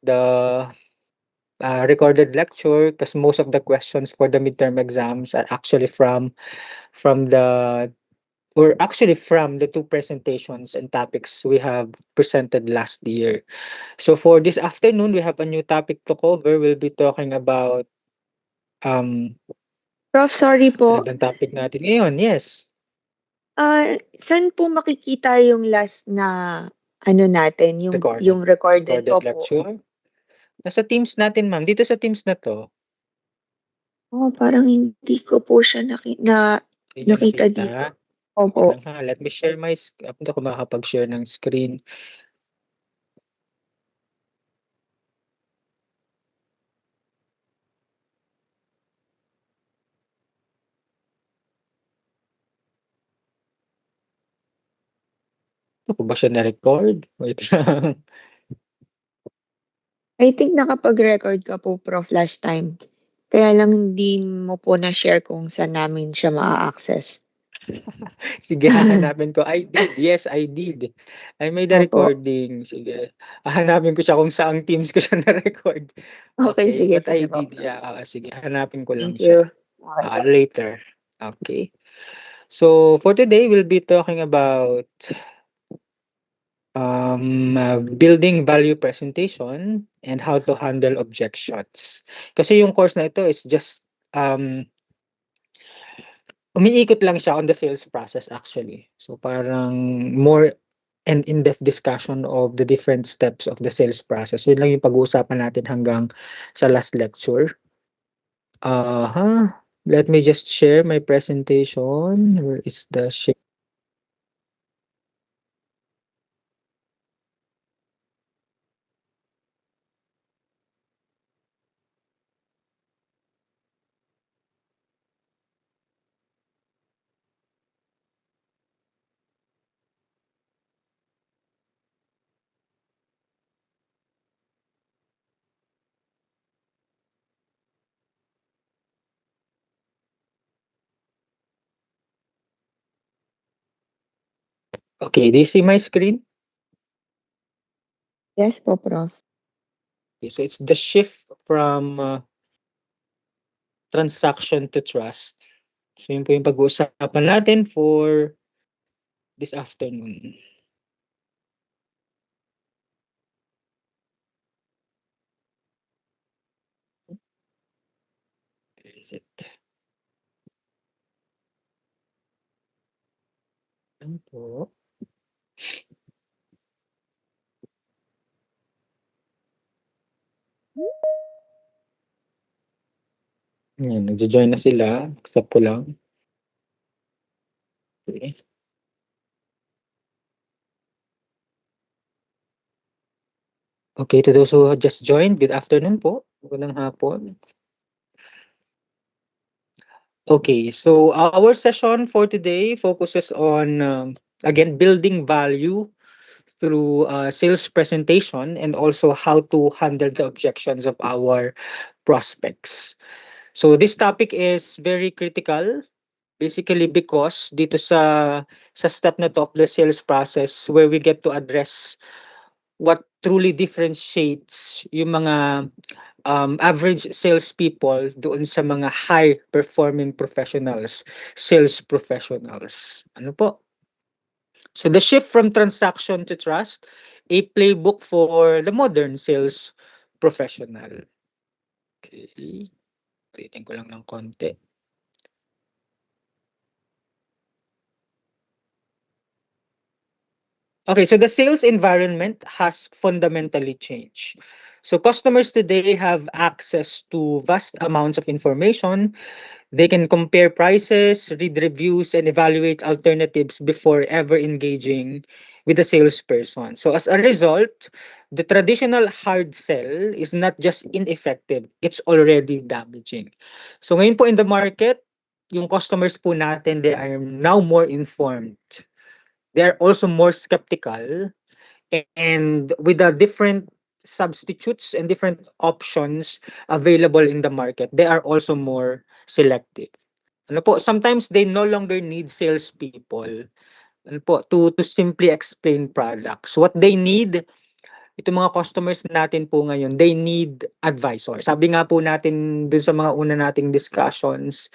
the recorded lecture, because most of the questions for the midterm exams are actually from the from the two presentations and topics we have presented last year. So for this afternoon, we have a new topic to cover. We'll be talking about um Prof, sorry ano po. bang topic natin ngayon? Yes, Saan po makikita yung last na ano natin, yung recorded? recorded Opo. lecture. Nasa Teams natin, ma'am. Dito sa Teams na 'to. Oh, parang hindi ko po siya Hindi niyo nakita nakita? dito. Wait Opo. lang ha, let me share my hindi ako makakapag-share ng screen. Ano ko ba siya na-record? Wait lang. I think nakapag-record ka po, Prof, last time. Kaya lang hindi mo po na-share kung saan namin siya maa-access. Sige, hahanapin ko. I did. Yes, I did. I made a Opo. recording. Sige. Hahanapin ko siya kung saang Teams ko siya na-record. Okay, Okay, sige, but sige I po. did. Yeah, sige. Hanapin ko lang Thank siya. you. Okay po. Later. Okay. So, for today, we'll be talking about building value presentation and how to handle objections. Kasi yung course na ito is just umiikot lang siya on the sales process actually. So parang more and in-depth discussion of the different steps of the sales process. Yun lang yung pag-uusapan natin hanggang sa last lecture. Let me just share my presentation. Where is the share? Okay, do you see my screen? Yes po, Prof. Okay, so it's the shift from transaction to trust. So yun po yung pag-uusapan natin for this afternoon. Where is it? Ano po? Ayan, nagjo-join na sila. Accept ko lang. Okay. Okay, to those who just joined, good afternoon po. Magandang hapon. Okay, so our session for today focuses on, again, building value through sales presentation and also how to handle the objections of our prospects. So this topic is very critical basically because dito sa step na to of the sales process where we get to address what truly differentiates yung mga average salespeople doon sa mga high performing professionals, sales professionals. Ano po? So the shift from transaction to trust, a playbook for the modern sales professional. Okay. Ulitin ko lang ng konti. Okay, so the sales environment has fundamentally changed. So customers today have access to vast amounts of information. They can compare prices, read reviews, and evaluate alternatives before ever engaging with a salesperson. So as a result, the traditional hard sell is not just ineffective, it's already damaging. So ngayon po in the market, yung customers po natin, they are now more informed. They are also more skeptical, and with the different substitutes and different options available in the market, they are also more selective. Ano po, sometimes they no longer need salespeople ano po, to simply explain products. What they need itong mga customers natin po ngayon, they need advisor. Sabi nga po natin dun sa mga una nating discussions,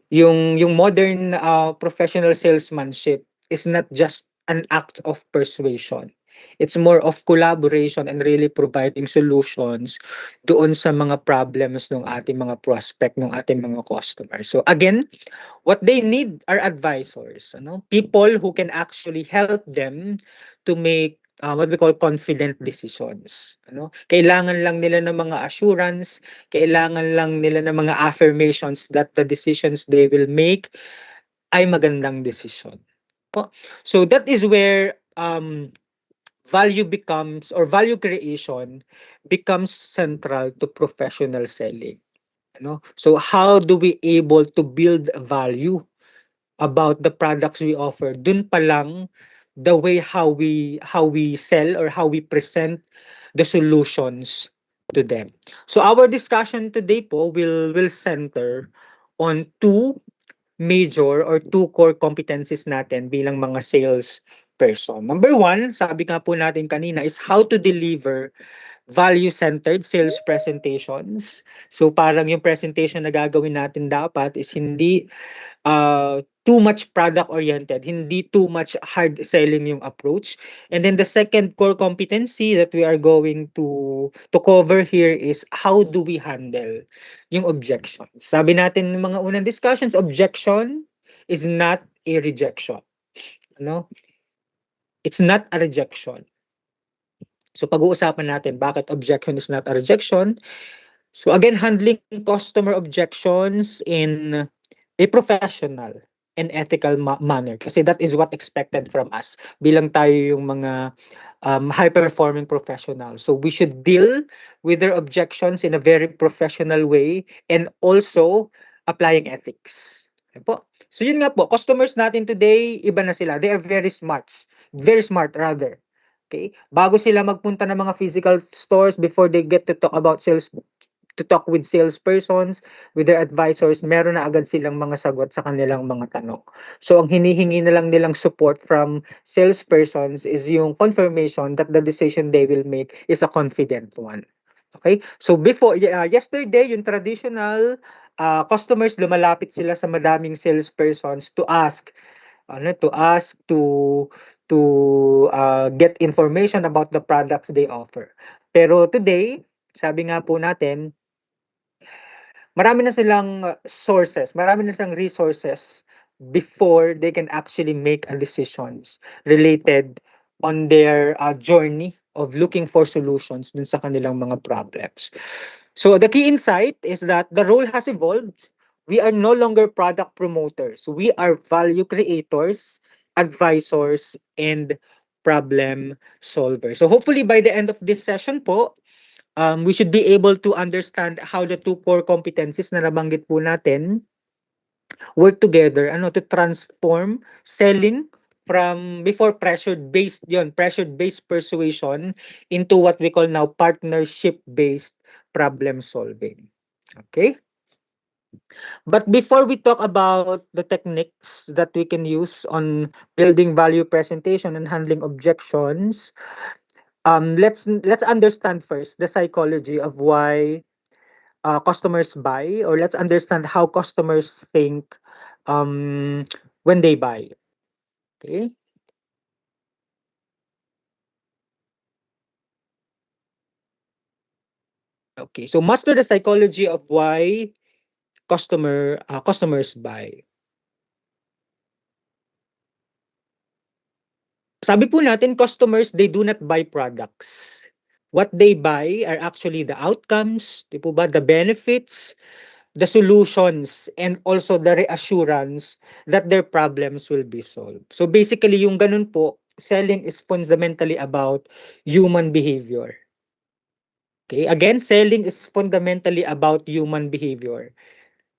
yung modern professional salesmanship is not just an act of persuasion. It's more of collaboration and really providing solutions doon sa mga problems ng ating mga prospect, ng ating mga customers. So again, what they need are advisors, people who can actually help them to make what we call confident decisions. Kailangan lang nila ng mga assurance, kailangan lang nila ng mga affirmations that the decisions they will make ay magandang decision. So that is where value becomes, or value creation becomes central to professional selling. So how do we able to build value about the products we offer? Dun pa lang, the way how we sell or how we present the solutions to them. So our discussion today po will center on two core competencies natin bilang mga sales person. Number one, sabi nga po natin kanina, is how to deliver value-centered sales presentations. So parang yung presentation na gagawin natin dapat is hindi too much product-oriented, hindi too much hard selling yung approach. And then the second core competency that we are going to cover here is how do we handle yung objections. Sabi natin ng mga unang discussions, objection is not a rejection. It's not a rejection. So pag-uusapan natin bakit objection is not a rejection. So again, handling customer objections in a professional and ethical manner, kasi that is what expected from us bilang tayo yung mga high-performing professionals. So we should deal with their objections in a very professional way and also applying ethics. Yan po. So yun nga po, customers natin today, iba na sila. They are very smart rather. Okay? Bago sila magpunta ng mga physical stores, before they get to talk about sales, to talk with salespersons, with their advisors, meron na agad silang mga sagot sa kanilang mga tanong. So ang hinihingi na lang nilang support from salespersons is yung confirmation that the decision they will make is a confident one. Okay? So before, yesterday, yung traditional customers, lumalapit sila sa madaming salespersons to ask to get information about the products they offer. Pero today, sabi nga po natin, marami na silang sources, marami na silang resources before they can actually make a decisions related on their journey of looking for solutions dun sa kanilang mga problems. So the key insight is that the role has evolved. We are no longer product promoters. We are value creators, advisors, and problem solvers. So hopefully by the end of this session po, we should be able to understand how the two core competencies na nabanggit po natin work together to transform selling from before pressure-based persuasion into what we call now partnership-based problem solving. Okay? But before we talk about the techniques that we can use on building value presentation and handling objections, let's understand first the psychology of why customers buy, or let's understand how customers think when they buy. Okay. Okay. So master the psychology of why customers buy. Sabi po natin, customers, they do not buy products. What they buy are actually the outcomes, di po ba, the benefits, the solutions, and also the reassurance that their problems will be solved. So basically, yung ganun po, selling is fundamentally about human behavior. Okay, again, selling is fundamentally about human behavior.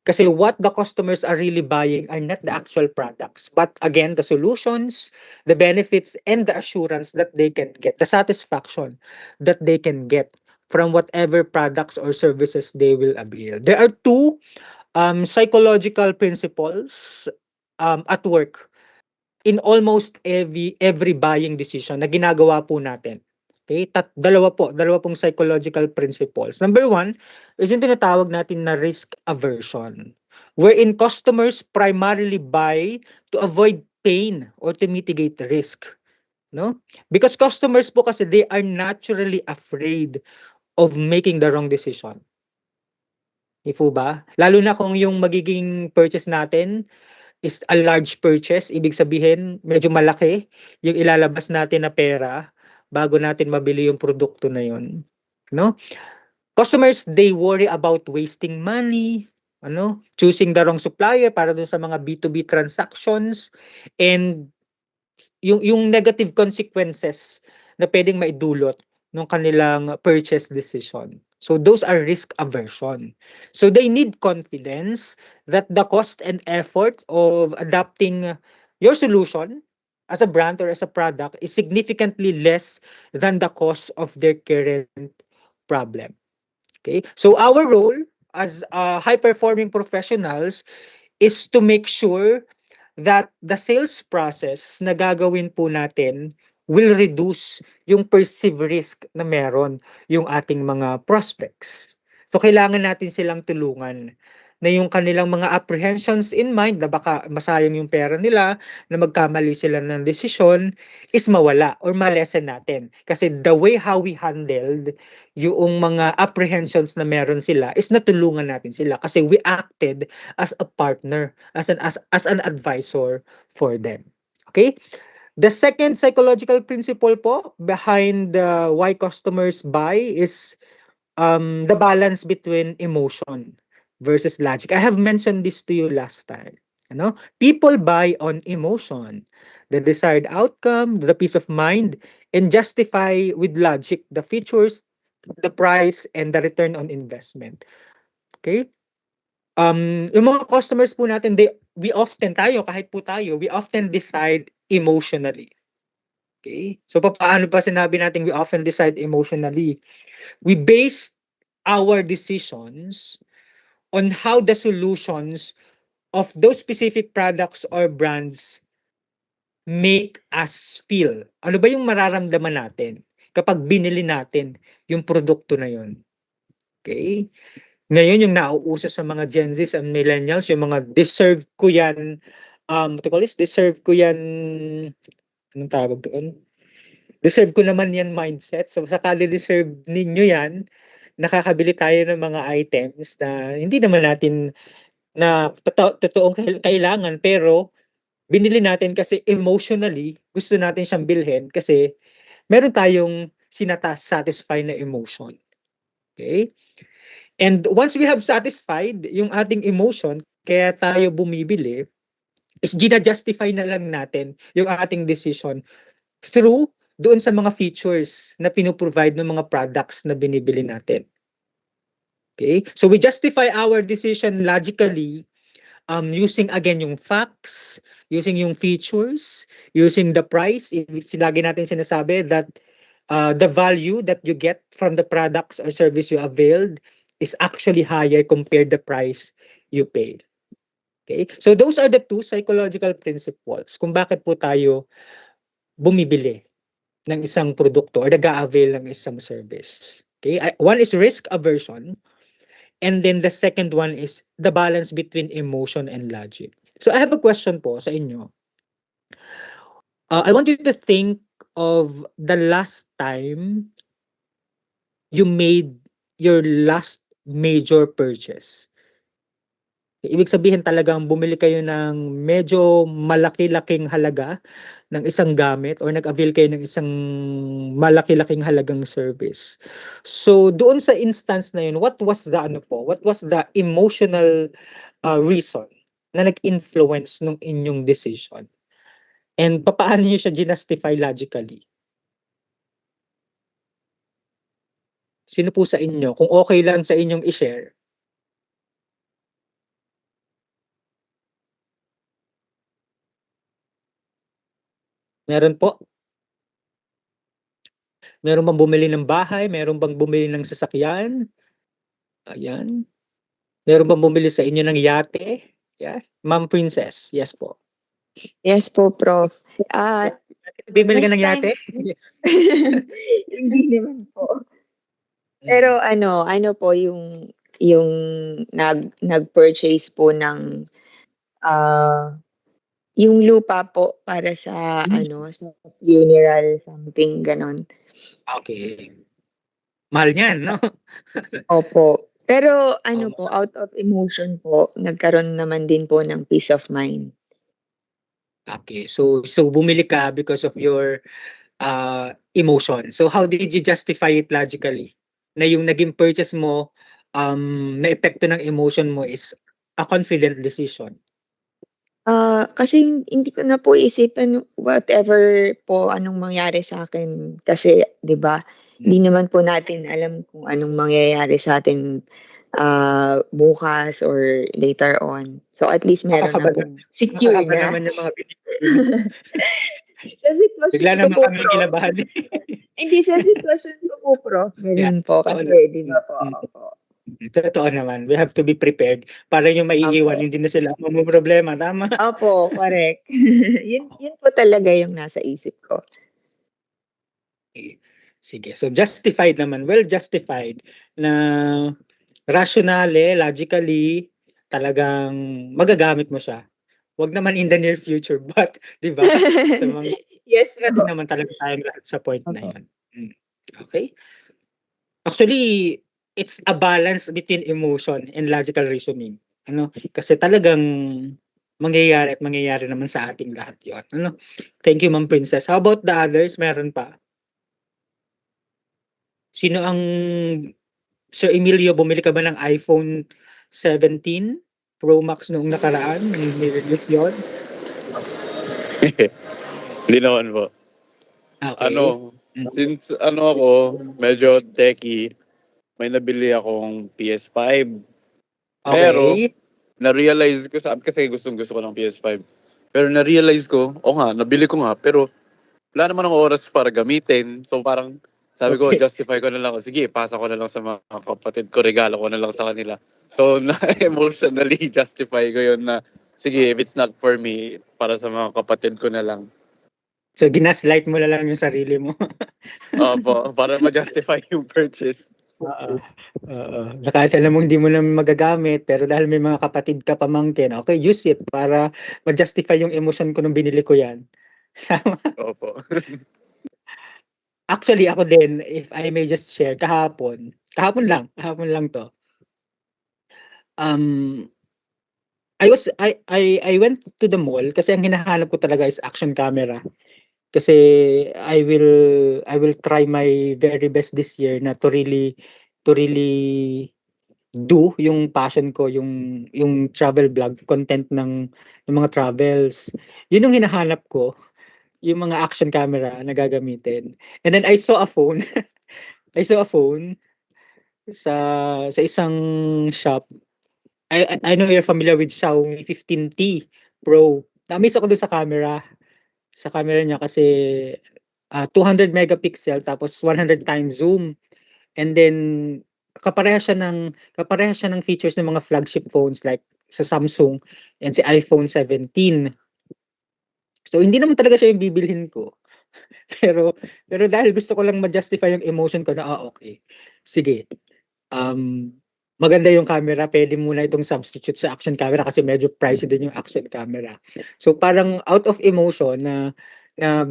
Kasi what the customers are really buying are not the actual products, but again, the solutions, the benefits, and the assurance that they can get, the satisfaction that they can get from whatever products or services they will avail. There are two psychological principles at work in almost every buying decision na ginagawa po natin. Okay? Dalawa pong psychological principles. Number one is yung tinatawag natin na risk aversion, wherein customers primarily buy to avoid pain or to mitigate risk. No? Because customers po kasi they are naturally afraid of making the wrong decision. Di po ba? Lalo na kung yung magiging purchase natin is a large purchase, ibig sabihin medyo malaki yung ilalabas natin na pera bago natin mabili yung produkto na yun, no? Customers, they worry about wasting money, choosing the wrong supplier para dun sa mga B2B transactions, and yung negative consequences na pwedeng maidulot ng kanilang purchase decision. So those are risk aversion. So they need confidence that the cost and effort of adapting your solution as a brand or as a product is significantly less than the cost of their current problem. Okay? So our role as high-performing professionals is to make sure that the sales process na gagawin po natin will reduce yung perceived risk na meron yung ating mga prospects. So kailangan natin silang tulungan na yung kanilang mga apprehensions in mind na baka masayang yung pera nila, na magkamali sila ng desisyon, is mawala or malesen natin. Kasi the way how we handled yung mga apprehensions na meron sila is natulungan natin sila kasi we acted as a partner, as an advisor for them. Okay? The second psychological principle po behind why customers buy is the balance between emotion versus logic. I have mentioned this to you last time. People buy on emotion, the desired outcome, the peace of mind, and justify with logic the features, the price, and the return on investment. Okay? Yung mga customers po natin, we often we often decide emotionally. Okay? So paano pa sinabi natin we often decide emotionally? We base our decisions on how the solutions of those specific products or brands make us feel. Ano ba yung mararamdaman natin kapag binili natin yung produkto na yun? Okay? Ngayon yung nauuso sa mga Gen Zs and millennials, yung mga deserve ko yan, what do you call this? Deserve ko yan, anong tawag doon? Deserve ko naman yan mindset. So sakali deserve ninyo yan, nakakabili tayo ng mga items na hindi naman natin na totoong kailangan, pero binili natin kasi emotionally gusto natin siyang bilhin kasi meron tayong satisfy na emotion. Okay? And once we have satisfied yung ating emotion, kaya tayo bumibili, is gina-justify na lang natin yung ating decision through doon sa mga features na pinoprovide ng mga products na binibili natin. Okay? So we justify our decision logically using again yung facts, using yung features, using the price. Lagi natin sinasabi that the value that you get from the products or service you availed is actually higher compared the price you paid. Okay? So those are the two psychological principles kung bakit po tayo bumibili ng isang produkto or nag-a-avail ng isang service. Okay? One is risk aversion, and then the second one is the balance between emotion and logic. So I have a question po sa inyo. I want you to think of the last time you made your last major purchase. Ibig sabihin talagang bumili kayo ng medyo malaki-laking halaga ng isang gamit or nag-avail kayo ng isang malaki-laking halagang service. So doon sa instance na yun, what was the emotional reason na nag-influence nung inyong decision? And paano niyo siya ginastify logically? Sino po sa inyo? Kung okay lang sa inyong i-share. Meron po? Meron bang bumili ng bahay? Meron bang bumili ng sasakyan? Ayan. Meron bang bumili sa inyo ng yate? Yeah. Ma'am Princess, yes po. Yes po, Prof. Ah, Bibili ka last ng time yate? hindi naman po. Mm. Pero ano po yung nag-purchase po ng, ah, yung lupa po para sa Hmm, sa funeral something gano'n. okey. Mahal niyan 'no? Opo. Pero ano Oo, po, out of emotion po, nagkaroon naman din po ng peace of mind. okey. So bumili ka because of your, emotion. So how did you justify it logically? Na yung naging purchase mo, naepekto ng emotion mo is a confident decision? Kasi hindi ko na po iisipin whatever po anong mangyari sa'kin kasi 'di ba, Hmm, hindi naman po natin alam kung anong mangyayari sa'tin, bukas or later on. So, at least baka meron na pong secure kakaba na. naman yung mga binili mo. Sa Bigla sitwasyon ko naman po, kaming Prof. kinabahan, eh. Hindi, sa sitwasyon ko po, Prof, Yeah, gano'n po totoo kasi na 'di ba po, opo. totoo naman. We have to be prepared para yung maiiwan Opo. hindi na sila mamomroblema, tama? Opo, correct. Yun po talaga yung nasa isip ko. Okey, sige. So justified naman, well justified na rationale, logically, talagang magagamit mo siya. Wag naman in the near future but 'di ba, sa mga Yes ready po. naman talaga tayong lahat sa point na Opo. yun. Hmm, okey. Actually, it's a balance between emotion and logical reasoning, ano, kasi talagang mangyayari at mangyayari naman sa ating lahat yun, ano. Thank you, Ma'am Princess. How about the others, meron pa? Sino ang Sir Emilio, bumili ka ba ng iPhone 17 Pro Max noong nakaraan nung ni-release yun? Hindi naman po. Okey. Ano, Hmm, since ano ako, medyo techy, may nabili akong PS5. Pero, okey. na-realize ko kasi gustong-gusto ko ng PS5. Pero na-realize ko, oo nga, nabili ko nga, pero wala naman ng oras para gamitin. So parang sabi ko, Okey. justify ko na lang. Sige, pasa ko na lang sa mga kapatid ko, regalo ko na lang sa kanila. So na-emotionally justify ko yun na, sige, if it's not for me, para sa mga kapatid ko na lang. So ginaslight mo na lang yung sarili mo. Opo, para ma-justify yung purchase. Oo, oo. Na kahit alam mong hindi mo naman magagamit pero dahil may mga kapatid ka, pamangkin, okey use it para ma-justify yung emosyon ko nung binili ko yan. Tama. Opo. Actually ako din, if I may just share, kahapon lang 'to. Um, I went to the mall kasi ang hinahanap ko talaga is action camera. Kasi I will try my very best this year na to really do yung passion ko, yung travel vlog, content ng mga travels. Yun yung hinahanap ko, yung mga action camera na gagamitin. And then I saw a phone, I saw a phone sa sa isang shop. I know you're familiar with Xiaomi 15T Pro. Na-amaze ako dun sa camera niya kasi, 200 megapixel tapos 100 times zoom. And then kaparehas siya ng features ng mga flagship phones like sa Samsung and si iPhone 17. So hindi naman talaga siya yung bibilhin ko. Pero pero dahil gusto ko lang ma-justify yung emotion ko na, okey, sige, um, maganda yung camera, puwede muna itong substitute sa action camera kasi medyo pricey din yung action camera. So parang out of emotion na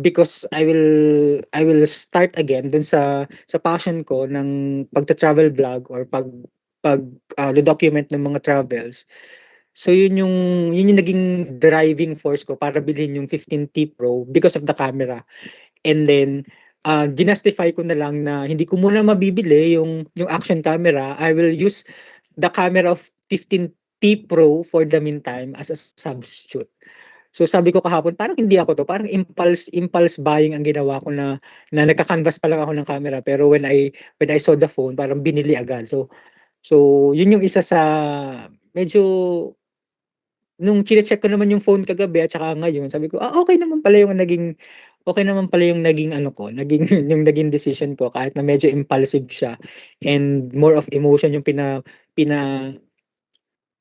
because I will start again dun sa passion ko ng pagta-travel vlog or pag, do-document ng mga travels. So yun yung naging driving force ko para bilhin yung 15T Pro because of the camera. And then, jinustify ko na lang na hindi ko muna mabibili yung action camera. I will use the camera of 15T Pro for the meantime as a substitute. So sabi ko kahapon, parang hindi ako 'to, parang impulse buying ang ginawa ko na nagka-canvas pa lang ako ng camera pero when I saw the phone parang binili agad. So yun yung isa sa medyo nung chine-check ko naman yung phone kagabi at saka ngayon sabi ko, okey naman pala yung naging ano ko, naging yung naging decision ko kahit na medyo impulsive siya and more of emotion yung pina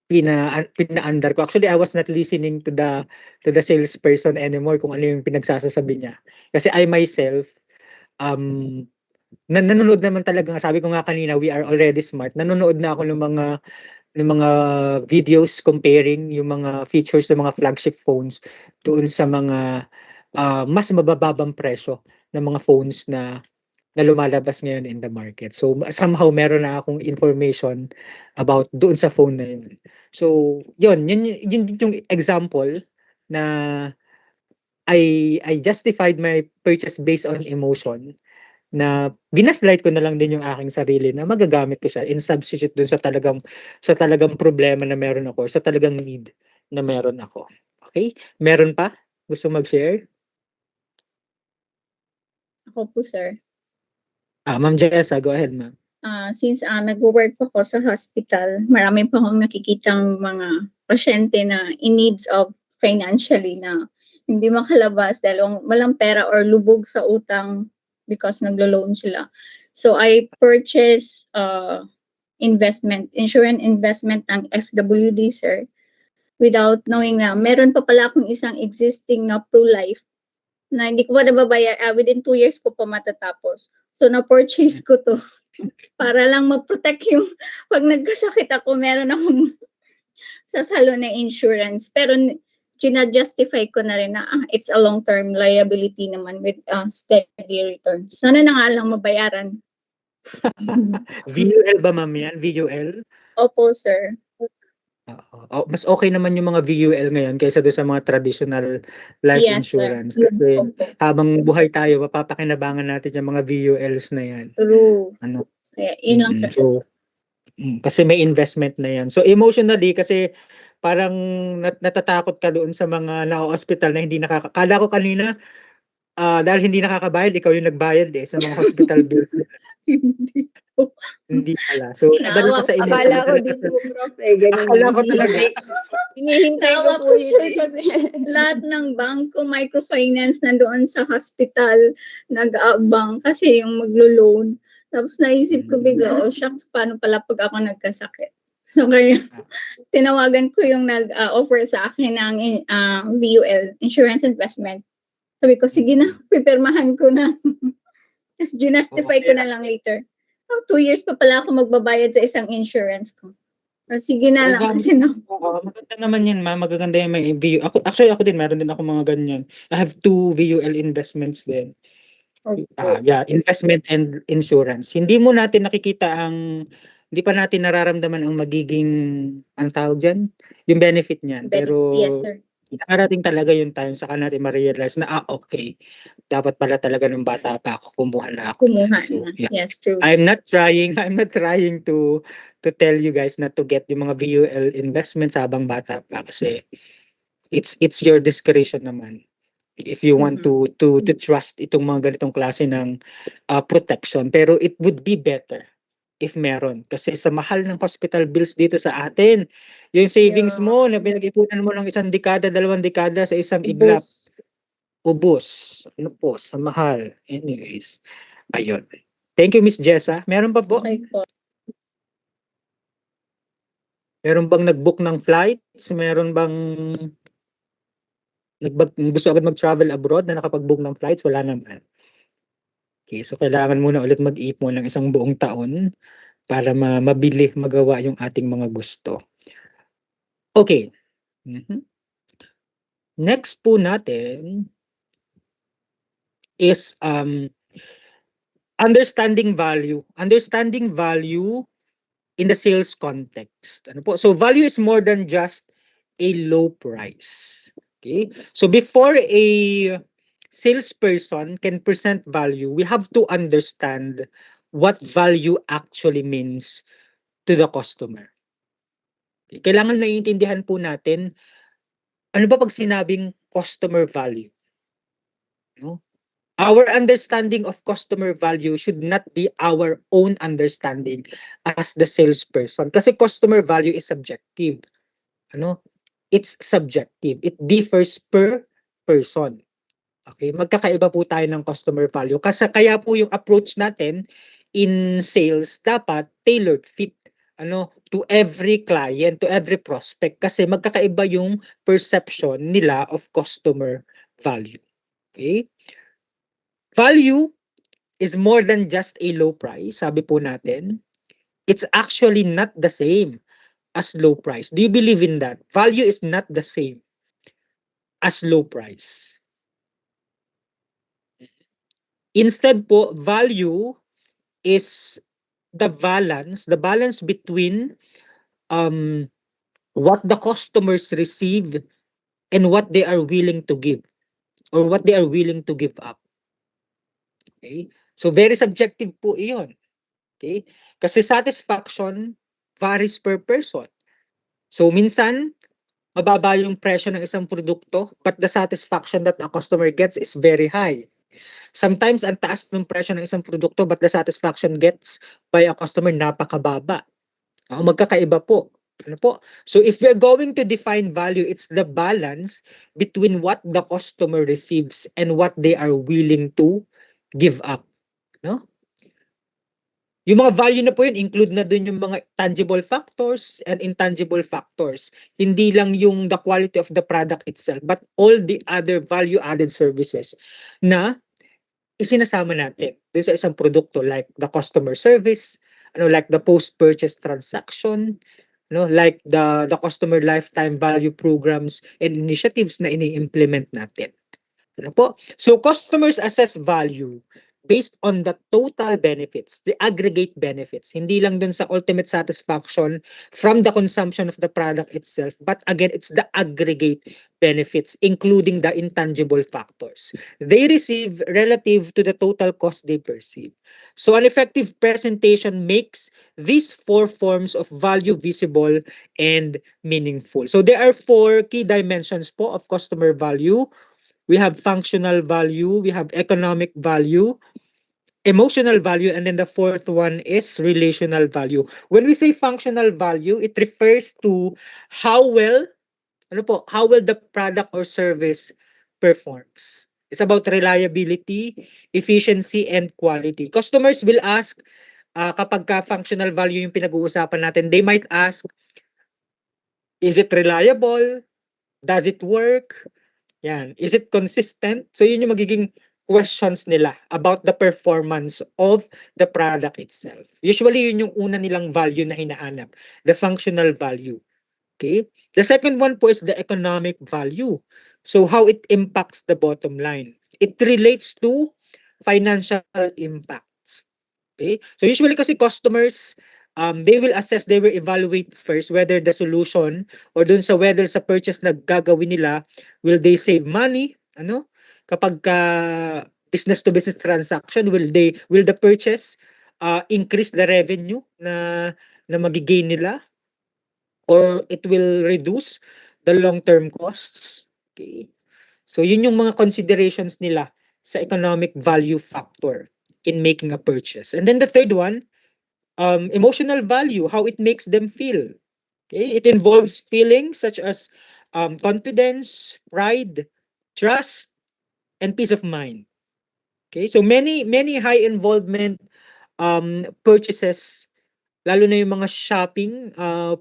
pinaandar ko. Actually, I was not listening to the salesperson anymore kung ano yung pinagsasasabi niya. Kasi I myself, nanonood naman talaga, sabi ko nga kanina, we are already smart. Nanonood na ako ng mga videos comparing yung mga features ng mga flagship phones doon sa mga mas mabababang presyo ng mga phones na lumalabas ngayon in the market. So somehow meron na akong information about doon sa phone na yun. So yun yung example na I justified my purchase based on emotion, na ginaslight ko na lang din yung aking sarili na magagamit ko siya in substitute dun sa talagang problema na meron ako, sa talagang need na meron ako. Okay? Meron pa? Gusto mag-share? Ako po, sir. Ma'am Jessa, go ahead, ma'am. Since nag-work po ako sa hospital, marami pa akong nakikitang mga pasyente na in needs of financially na hindi makalabas dahil walang pera or lubog sa utang because naglo-loan sila. So I purchased insurance investment ng FWD, sir, without knowing na meron pa pala akong isang existing na pro-life na hindi ko pa nababayar, within 2 years ko pa matatapos. So na-purchase ko to para lang ma-protect yung pag nagkasakit ako, meron akong sasalo na insurance. Pero gina-justify ko na rin na it's a long-term liability naman with steady returns. Sana na nga lang mabayaran. VUL ba, ma'am, yan? VUL? Opo, sir. Mas okay naman yung mga VUL ngayon kaysa doon sa mga traditional life Yes, sir. insurance. Kasi Opo. habang buhay tayo, mapapakinabangan natin yung mga VULs na yan. True. Ano? Kaya, yun lang, sir. So, kasi may investment na yan. So emotionally, kasi parang natatakot ka doon sa mga na-hospital na hindi kala ko kanina, dahil hindi nakakabayad, ikaw yung nagbayad sa mga hospital bills. Hindi. Hindi pala. So, nadala ka sa Akala ko din po, Prof. Ganun. Akala ko talaga. Hinihintay ko Naawa po ko, yun. sir, kasi lahat ng bangko, microfinance, nandoon sa hospital, nag-aabang kasi yung maglo-loan. Tapos naisip ko bigla, shucks, paano pala pag ako nagkasakit? So kaya tinawagan ko yung nag-offer sa akin ng VUL, insurance investment. Sabi ko, sige na, pipirmahan ko na. Tapos ginastify ko na lang later. 2 years pa pala ako magbabayad sa isang insurance ko. Sige na lang kasi no. Maganda naman yan, ma'am. Magaganda yan may VUL. Actually, ako din, meron din ako mga ganyan. I have 2 VUL investments din. Investment and insurance. Hindi pa natin nararamdaman ang magiging, ang tawag dyan, yung benefit niyan. Pero, Yes, sir. nakarating talaga yung time, saka natin ma-realize na, okay, dapat pala talaga nung bata pa ako, kumuha na ako. Kumuha So, na. yeah. Yes, true. I'm not trying to tell you guys not to get yung mga VUL investments habang bata pa, kasi it's your discretion naman if you want to trust itong mga ganitong klase ng protection. Pero it would be better if meron, kasi sa mahal ng hospital bills dito sa atin, yung savings mo na pinag-ipunan mo ng 1 dekada, 2 dekada sa isang iglap, ubos. Ano po, sa mahal. Anyways, ayun. Thank you, Miss Jessa. Meron pa po? Okay po. Meron bang nag-book ng flights? Meron bang gusto agad mag-travel abroad na nakapag-book ng flights? Wala naman. Okay, so kailangan muna ulit mag-ipon ng 1 buong taon para mabili, magawa yung ating mga gusto. Okay. Next po natin is understanding value. Understanding value in the sales context. Ano po? So value is more than just a low price. Okay? So before a salesperson can present value, we have to understand what value actually means to the customer. Okay? Kailangan naiintindihan po natin, ano ba pag sinabing customer value? No? Our understanding of customer value should not be our own understanding as the salesperson. Kasi customer value is subjective. It's subjective. It differs per person. Okay? Magkakaiba po tayo ng customer value. Kasi kaya po yung approach natin in sales dapat tailored fit to every client, to every prospect kasi magkakaiba yung perception nila of customer value. Okay? Value is more than just a low price, sabi po natin. It's actually not the same as low price. Do you believe in that? Value is not the same as low price. Instead po, value is the balance between what the customers receive and what they are willing to give or what they are willing to give up. Okay? So very subjective po iyon. Okay? Kasi satisfaction varies per person. So minsan, mababa yung presyo ng isang produkto but the satisfaction that a customer gets is very high. Sometimes, ang taas ng presyo ng isang produkto but the satisfaction gets by a customer napakababa. Magkakaiba po. Ano po? So if we're going to define value, it's the balance between what the customer receives and what they are willing to give up. No? Yung mga value na po yun, include na dun yung mga tangible factors and intangible factors. Hindi lang yung the quality of the product itself, but all the other value-added services na isinasama natin dun sa isang produkto like the customer service, like the post-purchase transaction, like the customer lifetime value programs and initiatives na ini-implement natin. Ano po? So customers assess value based on the total benefits, the aggregate benefits. Hindi lang dun sa ultimate satisfaction from the consumption of the product itself, but again, it's the aggregate benefits, including the intangible factors they receive relative to the total cost they perceive. So an effective presentation makes these 4 forms of value visible and meaningful. So there are 4 key dimensions po of customer value. We have functional value, we have economic value, emotional value, and then the 4th one is relational value. When we say functional value, it refers to how well the product or service performs. It's about reliability, efficiency, and quality. Customers will ask, kapag functional value yung pinag-uusapan natin, they might ask, is it reliable? Does it work? Yan. Is it consistent? So yun yung magiging questions nila about the performance of the product itself. Usually yun yung una nilang value na hinahanap, the functional value. Okay? The second one po is the economic value. So how it impacts the bottom line. It relates to financial impacts. Okay? So usually kasi customers, they will assess, they will evaluate first whether the solution or dun sa whether sa purchase na gagawin nila, will they save money? Kapag business to business transaction, will the purchase increase the revenue na magigain nila? Or it will reduce the long-term costs? Okay. So yun yung mga considerations nila sa economic value factor in making a purchase. And then the third one, emotional value, how it makes them feel. Okay, it involves feelings such as confidence, pride, trust, and peace of mind. Okay, so many high involvement purchases, lalo na yung mga shopping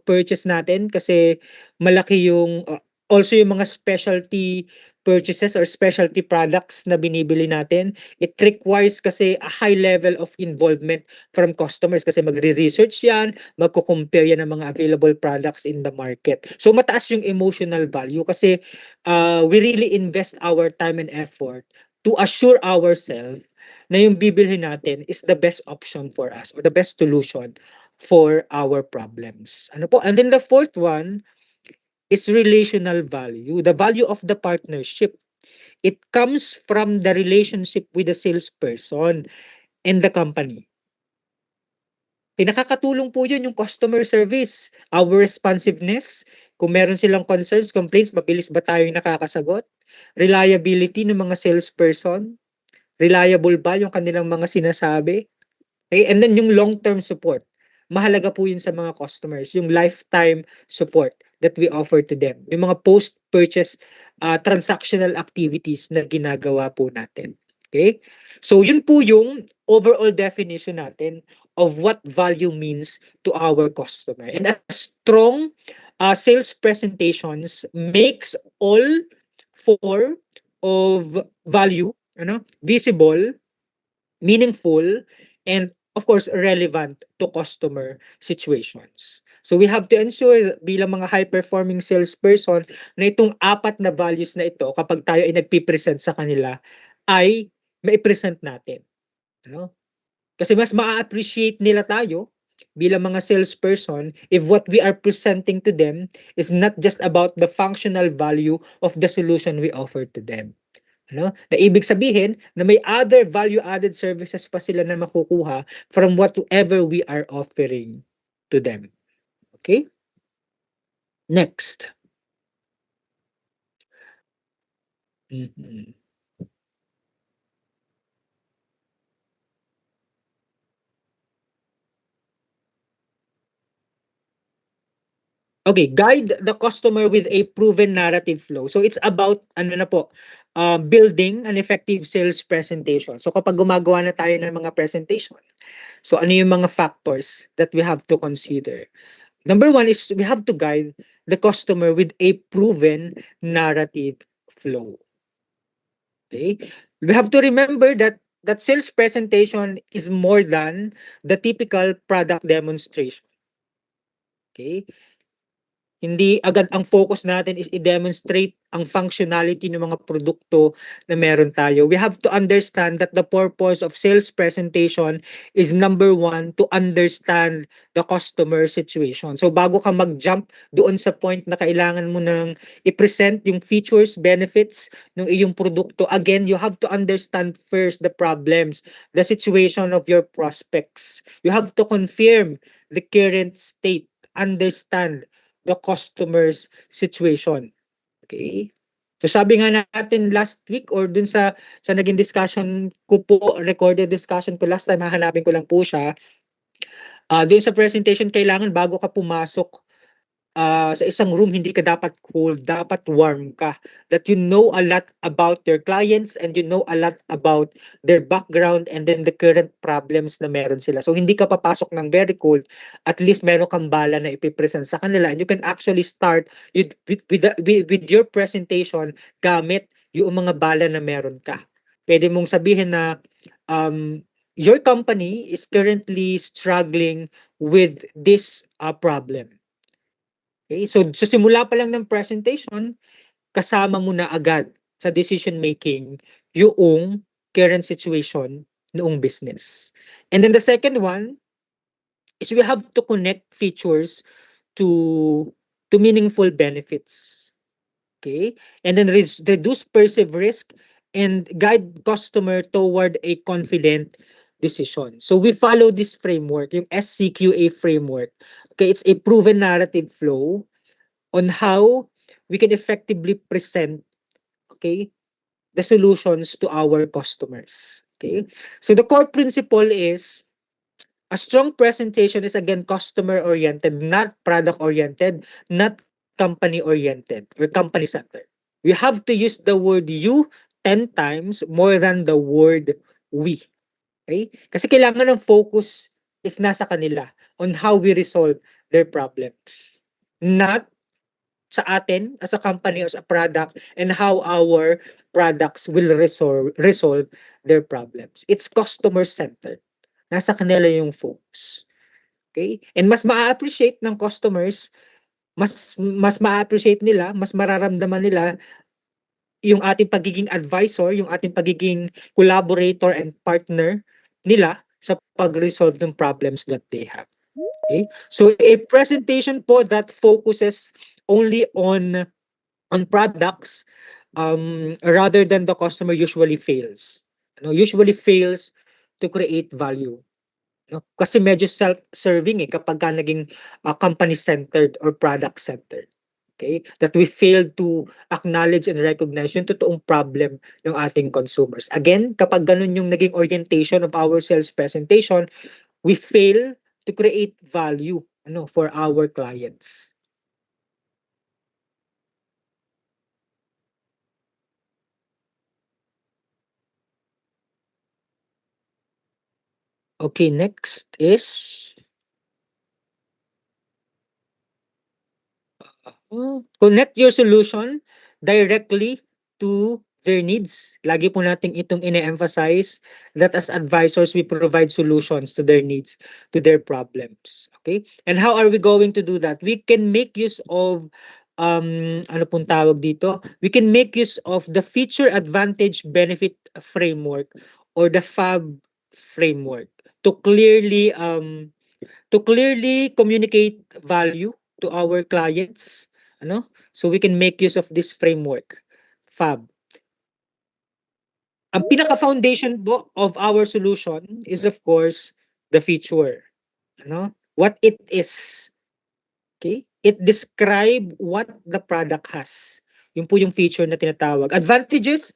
purchase natin kasi malaki yung also yung mga specialty purchases or specialty products na binibili natin. It requires kasi a high level of involvement from customers kasi magre-research yan, magko-compare yan ng mga available products in the market. So mataas yung emotional value kasi we really invest our time and effort to assure ourselves na yung bibilhin natin is the best option for us or the best solution for our problems. Ano po? And then the fourth one is relational value, the value of the partnership. It comes from the relationship with the salesperson and the company. Nakakatulong po yun yung customer service, our responsiveness, kung meron silang concerns, complaints, mabilis ba tayo nakakasagot? Reliability ng mga salesperson, reliable ba yung kanilang mga sinasabi? Okay? And then yung long-term support. Mahalaga po yun sa mga customers, yung lifetime support that we offer to them. Yung mga post-purchase transactional activities na ginagawa po natin. Okay? So yun po yung overall definition natin of what value means to our customer. And a strong sales presentations makes all four of value, visible, meaningful, and of course relevant to customer situations. So we have to ensure bilang mga high-performing salesperson na itong apat na values na ito kapag tayo ay nagpipresent sa kanila ay mai-present natin. Ano? Kasi mas ma-appreciate nila tayo bilang mga salesperson if what we are presenting to them is not just about the functional value of the solution we offer to them. Na ibig sabihin na may other value-added services pa sila na makukuha from whatever we are offering to them. Okay? Next. Mhm. Okay, guide the customer with a proven narrative flow. So it's about building an effective sales presentation. So kapag gumagawa na tayo ng mga presentation, so ano yung mga factors that we have to consider? Number one is we have to guide the customer with a proven narrative flow. Okay? We have to remember that sales presentation is more than the typical product demonstration. Okay? Hindi agad ang focus natin is i-demonstrate ang functionality ng mga produkto na meron tayo. We have to understand that the purpose of sales presentation is number one, to understand the customer situation. So bago ka mag-jump doon sa point na kailangan mo nang i-present yung features, benefits ng iyong produkto, again, you have to understand first the problems, the situation of your prospects. You have to confirm the current state, understand the customer's situation. Okay? So sabi nga natin last week or dun sa naging discussion ko po, recorded discussion ko last time, hahanapin ko lang po siya. Dun sa presentation, kailangan bago ka pumasok sa isang room, hindi ka dapat cold, dapat warm ka. That you know a lot about your clients and you know a lot about their background and then the current problems na meron sila. So hindi ka papasok ng very cold, at least meron kang bala na ipipresent sa kanila. And you can actually start with your presentation gamit yung mga bala na meron ka. Pwede mong sabihin na your company is currently struggling with this problem. Okay? So simula pa lang ng presentation, kasama mo na agad sa decision making yung current situation noong business. And then the second one is we have to connect features to meaningful benefits. Okay? And then reduce perceived risk and guide customer toward a confident decision. So we follow this framework, yung SCQA framework. Okay, it's a proven narrative flow on how we can effectively present, okay, the solutions to our customers. Okay, so the core principle is a strong presentation is again customer oriented, not product oriented, not company oriented or company centered. We have to use the word you 10 times more than the word we. Okay? Kasi kailangan ng focus is nasa kanila on how we resolve their problems. Not sa atin as a company, as a product, and how our products will resolve their problems. It's customer-centered. Nasa kanila yung focus. Okay? And mas ma-appreciate ng customers, mas ma-appreciate nila, mas mararamdaman nila yung ating pagiging advisor, yung ating pagiging collaborator and partner nila sa pag-resolve ng problems that they have. Okay? So a presentation po that focuses only on products rather than the customer usually fails. Usually fails to create value. Kasi medyo self-serving kapag ka naging company-centered or product-centered. Okay? That we fail to acknowledge and recognize yung totoong problem ng ating consumers. Again, kapag ganun yung naging orientation of our sales presentation, we fail to create value for our clients. Okay, next is connect your solution directly to their needs. Lagi po natin itong ine-emphasize that as advisors, we provide solutions to their needs, to their problems. Okay? And how are we going to do that? We can make use of ano pong tawag dito? We can make use of the feature advantage benefit framework or the FAB framework to clearly communicate value to our clients, ano? So we can make use of this framework, FAB. Ang pinaka-foundation po of our solution is of course the feature, ano? What it is. Okay? It describe what the product has. Yun po yung feature na tinatawag. Advantages,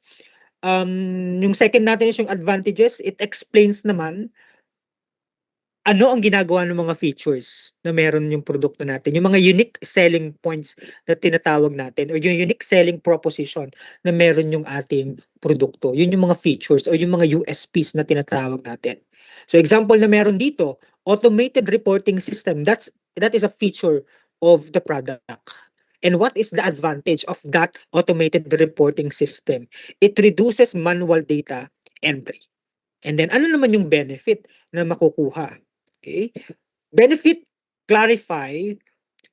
yung second natin is yung advantages. It explains naman ano ang ginagawa ng mga features na meron yung produkto natin, yung mga unique selling points na tinatawag natin or yung unique selling proposition na meron yung ating produkto. Yun yung mga features or yung mga USPs na tinatawag natin. So example na meron dito, automated reporting system. That is a feature of the product. And what is the advantage of that automated reporting system? It reduces manual data entry. And then ano naman yung benefit na makukuha? Okay? Benefit, clarify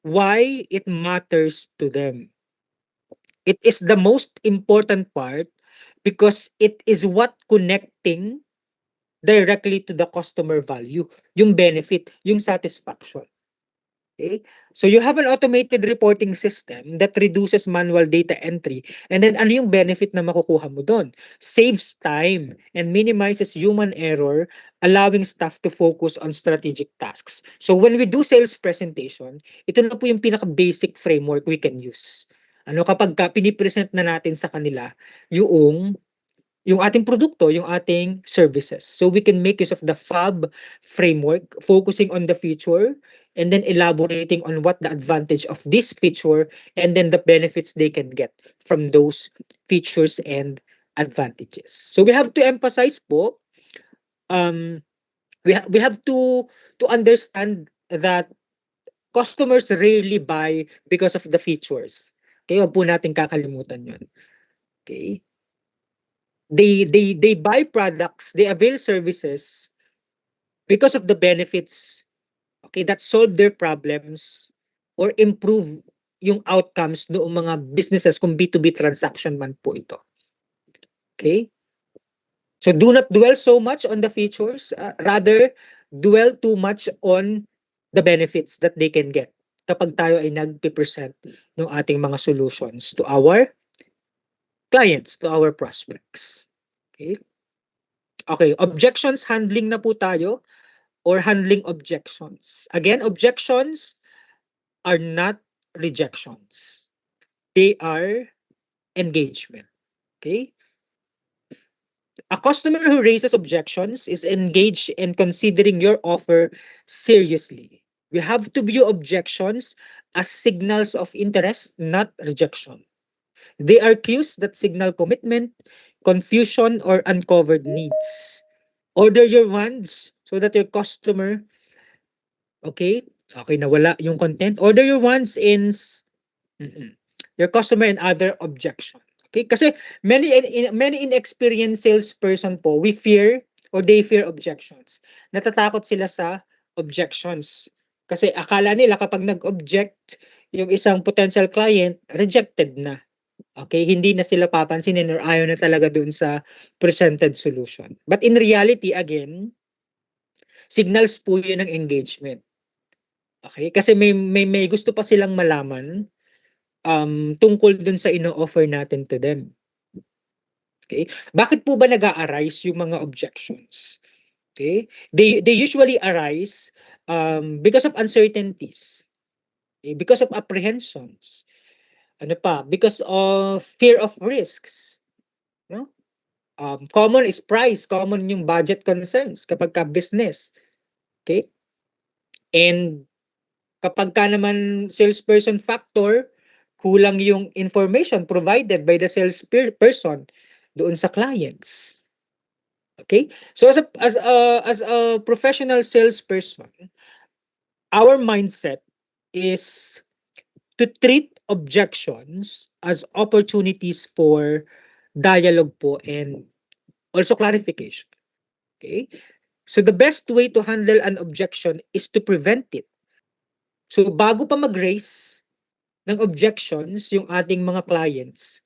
why it matters to them. It is the most important part because it is what connecting directly to the customer value, yung benefit, yung satisfaction. Okay? So you have an automated reporting system that reduces manual data entry. And then ano yung benefit na makukuha mo doon? Saves time and minimizes human error, allowing staff to focus on strategic tasks. So when we do sales presentation, ito na po yung pinaka-basic framework we can use. Ano kapag pinipresent na natin sa kanila yung ating produkto, yung ating services. So we can make use of the FAB framework, focusing on the feature and then elaborating on what the advantage of this feature and then the benefits they can get from those features and advantages. So we have to emphasize po, we have to understand that customers rarely buy because of the features. Okay, wag po natin kakalimutan yun. Okay? They buy products, they avail services because of the benefits, okay, that solve their problems or improve yung outcomes noong mga businesses kung B2B transaction man po ito. Okay? So do not dwell so much on the features, rather dwell too much on the benefits that they can get kapag tayo ay nagpipresent ng ating mga solutions to our clients, to our prospects. Okay? Okay, objections handling na po tayo or handling objections. Again, objections are not rejections. They are engagement. Okay? A customer who raises objections is engaged in considering your offer seriously. We have to view objections as signals of interest, not rejection. They are cues that signal commitment, confusion, or uncovered needs. Order your ones so that your customer, okay, nawala yung content. Order your ones in your customer and other objection. Okay, kasi many inexperienced salesperson po, we fear or they fear objections. Natatakot sila sa objections. Kasi akala nila kapag nag-object yung isang potential client, rejected na. Okay, hindi na sila papansinin or ayaw na talaga doon sa presented solution. But in reality, again, signals po yun ng engagement. Okay, kasi may gusto pa silang malaman tungkol dun sa ino-offer natin to them. Okay? Bakit po ba nag-a-arise yung mga objections? Okay? They usually arise because of uncertainties. Okay? Because of apprehensions. Ano pa? Because of fear of risks. No? Common is price, common yung budget concerns kapag ka business. Okay? And kapag ka naman salesperson factor, kulang yung information provided by the salesperson doon sa clients. Okay? So as a professional salesperson, our mindset is to treat objections as opportunities for dialogue po and also clarification. Okay? So the best way to handle an objection is to prevent it. So bago pa mag-raise ng objections yung ating mga clients,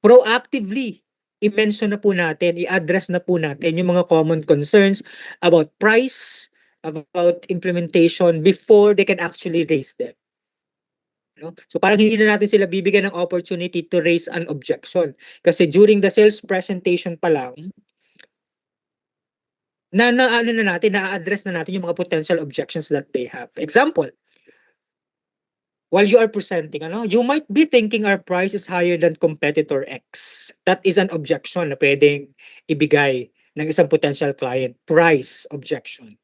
proactively i-mention na po natin, i-address na po natin yung mga common concerns about price, about implementation before they can actually raise them. No? So parang hindi na natin sila bibigyan ng opportunity to raise an objection. Kasi during the sales presentation pa lang, ano na natin, na-address na natin yung mga potential objections that they have. Example, while you are presenting, you might be thinking our price is higher than competitor X. That is an objection na pwedeng ibigay ng isang potential client. Price objection.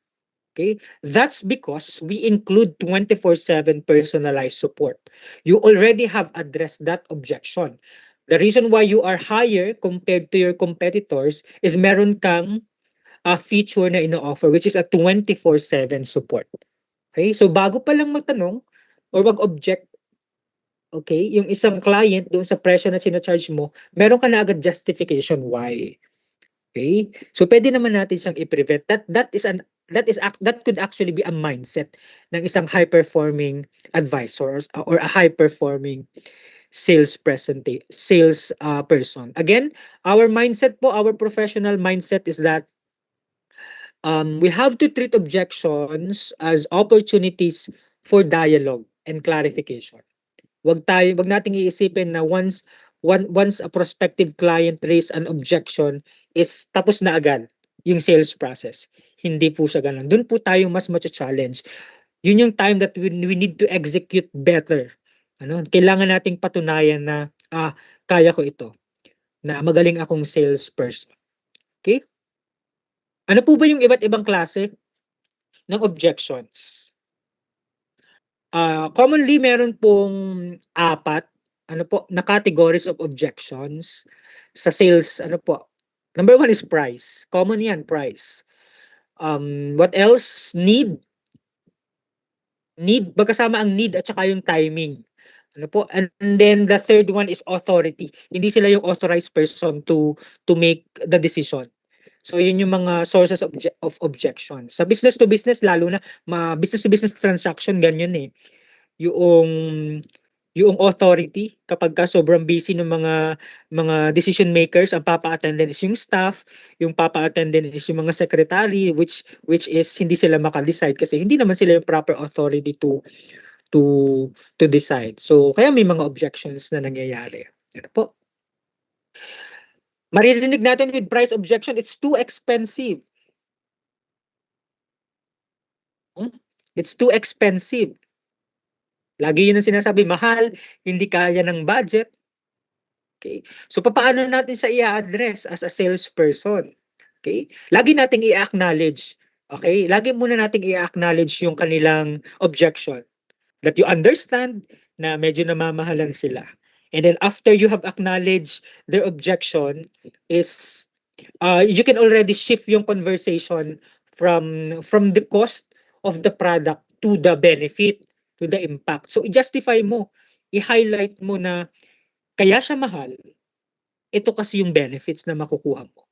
Okay? That's because we include 24/7 personalized support. You already have addressed that objection. The reason why you are higher compared to your competitors is meron kang a feature na ino-offer which is a 24/7 support. Okay? So bago pa lang magtanong or mag-object, okay, yung isang client doon sa presyo na sina-charge mo, meron ka na agad justification why. Okay? So pwede naman natin siyang i-prevent. That could actually be a mindset ng isang high-performing advisor or a high-performing sales person. Again, our mindset po, our professional mindset is that we have to treat objections as opportunities for dialogue and clarification. Wag nating iisipin na once a prospective client raise an objection is tapos na agad yung sales process. Hindi po siya ganun. Doon po tayo mas challenge. Yun yung time that we need to execute better. Kailangan nating patunayan na kaya ko ito. Na magaling akong salesperson. Okay? Ano po ba yung iba't ibang klase ng objections? Commonly meron pong apat na categories of objections sa sales. Number one is price. Common yan, price. What else? Need, magkasama ang need at saka yung timing. And then the third one is authority. Hindi sila yung authorized person to make the decision. So yun yung mga sources of objection. Sa business to business, lalo na business to business transaction, ganyan eh. Yung authority, kapag ka sobrang busy ng mga decision makers, ang papa-attend din is yung staff, yung papa-attend din is yung mga secretary, which is hindi sila maka-decide kasi hindi naman sila yung proper authority to decide. So kaya may mga objections na nangyayari. Ano po? Maririnig natin with price objection, it's too expensive. It's too expensive. Lagi yun ang sinasabi, mahal, hindi kaya ng budget. Okay? So paano natin siya i-address as a salesperson? Okay? Lagi nating i-acknowledge. Okay? Lagi muna nating i-acknowledge yung kanilang objection. That you understand na medyo namamahalan sila. And then after you have acknowledged their objection is you can already shift yung conversation from the cost of the product to the benefit, to the impact. So i-justify mo, i-highlight mo na kaya siya mahal, ito kasi yung benefits na makukuha mo.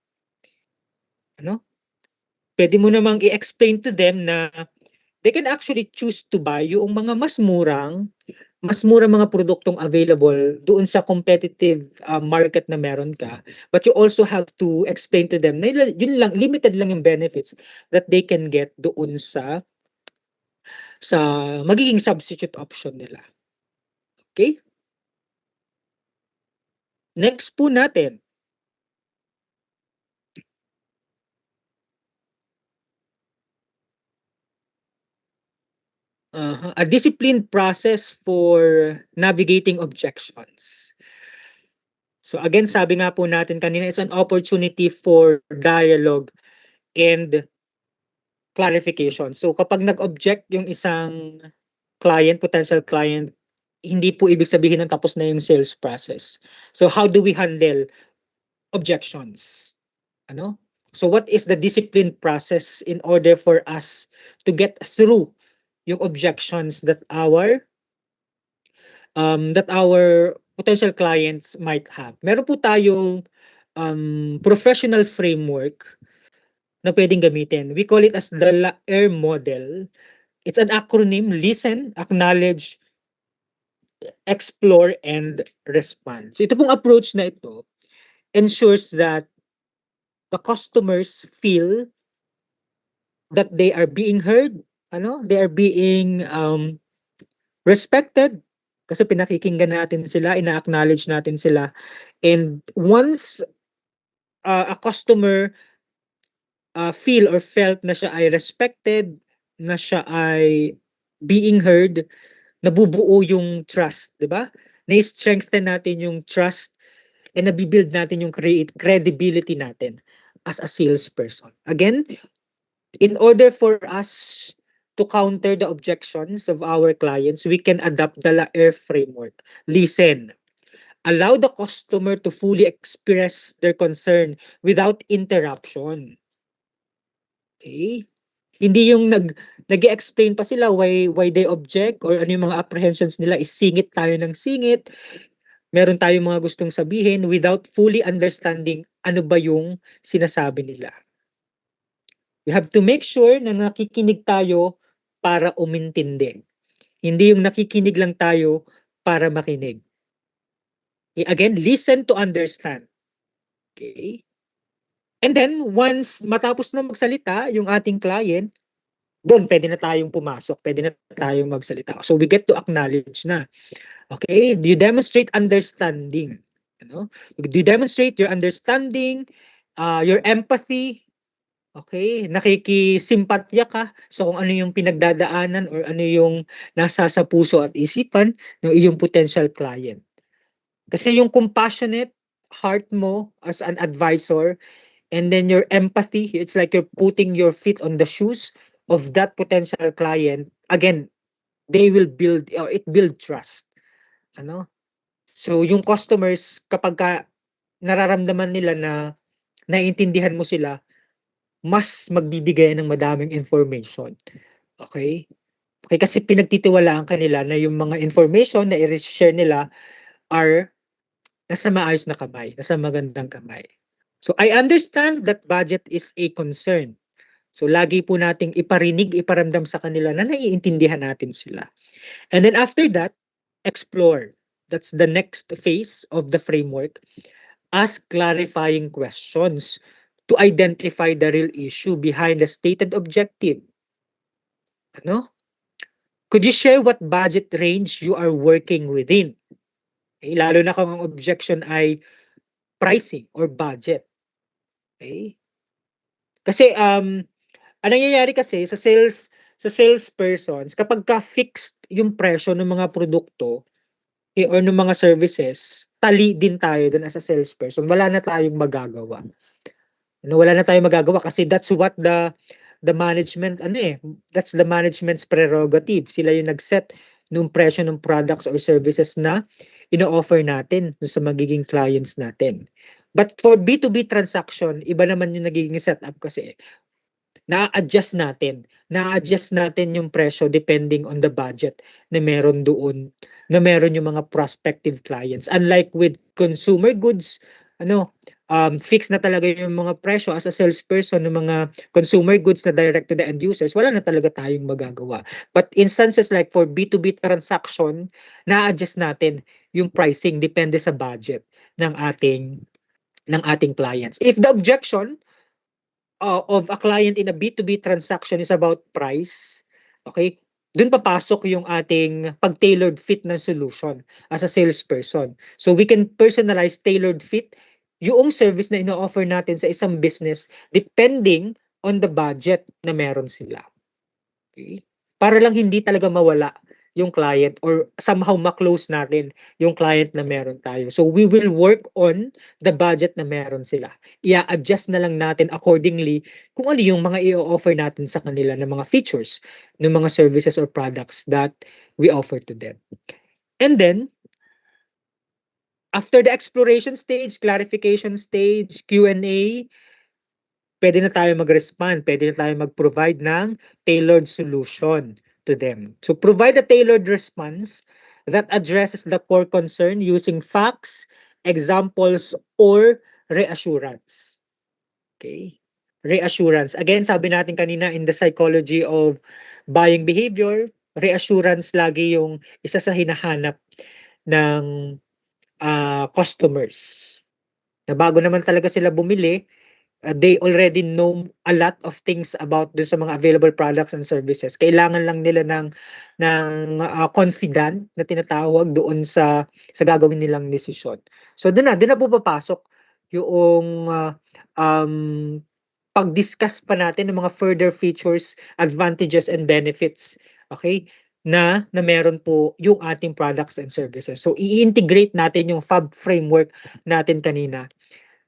Pwede mo namang i-explain to them na they can actually choose to buy yung mga mas murang mga produktong available doon sa competitive market na meron ka. But you also have to explain to them na yun lang, limited lang yung benefits that they can get doon sa magiging substitute option nila. Okay? Next po natin. A disciplined process for navigating objections. So again, sabi nga po natin kanina, it's an opportunity for dialogue and clarification. So kapag nag-object yung isang potential client, hindi po ibig sabihin ng tapos na yung sales process. So how do we handle objections? So what is the discipline process in order for us to get through yung objections that our potential clients might have? Meron po tayong professional framework na pwedeng gamitin. We call it as the LAER model. It's an acronym: listen, acknowledge, explore, and respond. So ito pong approach na ito ensures that the customers feel that they are being heard, they are being respected kasi pinakikinggan natin sila, ina-acknowledge natin sila. And once a customer feel or felt na siya ay respected, na siya ay being heard, nabubuo yung trust, di ba? Na-strengthen natin yung trust and nabibuild natin yung credibility natin as a salesperson. Again, in order for us to counter the objections of our clients, we can adopt the LAER framework. Listen, allow the customer to fully express their concern without interruption. Okay? Hindi yung nag-explain pa sila why they object or ano yung mga apprehensions nila, is singit tayo ng singit. Meron tayong mga gustong sabihin without fully understanding ano ba yung sinasabi nila. We have to make sure na nakikinig tayo para umintindi. Hindi yung nakikinig lang tayo para makinig. Okay? Again, listen to understand. Okay? And then, once matapos na magsalita yung ating client, doon pwede na tayong pumasok, pwede na tayong magsalita. So we get to acknowledge na. Okay? Do you demonstrate understanding? Do you demonstrate your understanding, your empathy? Okay? Nakikisimpatya ka sa kung ano yung pinagdadaanan or ano yung nasa sa puso at isipan ng iyong potential client. Kasi yung compassionate heart mo as an advisor, and then your empathy, it's like you're putting your feet on the shoes of that potential client. Again, they will build, or it build trust. So yung customers, kapag nararamdaman nila na naiintindihan mo sila, mas magbibigay ng madaming information. Okay? Okay, kasi pinagtitiwalaan kanila na yung mga information na i-share nila are nasa maayos na kamay, nasa magandang kamay. So I understand that budget is a concern. So lagi po nating iparinig, iparamdam sa kanila na naiintindihan natin sila. And then after that, explore. That's the next phase of the framework. Ask clarifying questions to identify the real issue behind the stated objective. Could you share what budget range you are working within? Lalo na kung ang objection ay pricing or budget. Okay? Kasi ang nangyayari kasi sa salespersons, kapag ka-fixed yung presyo ng mga produkto or ng mga services, tali din tayo dun as a salesperson. Wala na tayong magagawa. Wala na tayong magagawa kasi that's what the management, that's the management's prerogative. Sila yung nag-set nung presyo ng products or services na ino-offer natin sa magiging clients natin. But for B2B transaction, iba naman yung nagiging setup kasi na-adjust natin yung presyo depending on the budget na meron doon, na meron yung mga prospective clients. Unlike with consumer goods, fixed na talaga yung mga presyo as a salesperson ng mga consumer goods na direct to the end users, wala na talaga tayong magagawa. But instances like for B2B transaction, na-adjust natin yung pricing depende sa budget ng ating clients. If the objection of a client in a B2B transaction is about price, okay, dun papasok yung ating pag-tailored fit na solution as a salesperson. So we can personalize tailored fit yung service na ino-offer natin sa isang business depending on the budget na meron sila. Okay? Para lang hindi talaga mawala yung client or somehow ma-close natin yung client na meron tayo. So we will work on the budget na meron sila. I-adjust na lang natin accordingly kung ano yung mga i-offer natin sa kanila ng mga features ng mga services or products that we offer to them. And then, after the exploration stage, clarification stage, Q&A, pwede na tayo mag-respond, pwede na tayo mag-provide ng tailored solution to them. So provide a tailored response that addresses the core concern using facts, examples, or reassurance. Okay? Reassurance. Again, sabi natin kanina in the psychology of buying behavior, reassurance lagi yung isa sa hinahanap ng customers. Na bago naman talaga sila bumili, they already know a lot of things about dun sa mga available products and services. Kailangan lang nila ng confident na tinatawag doon sa gagawin nilang desisyon. So doon na po papasok yung pag-discuss pa natin ng mga further features, advantages and benefits, okay? Na meron po yung ating products and services. So i-integrate natin yung FAB framework natin kanina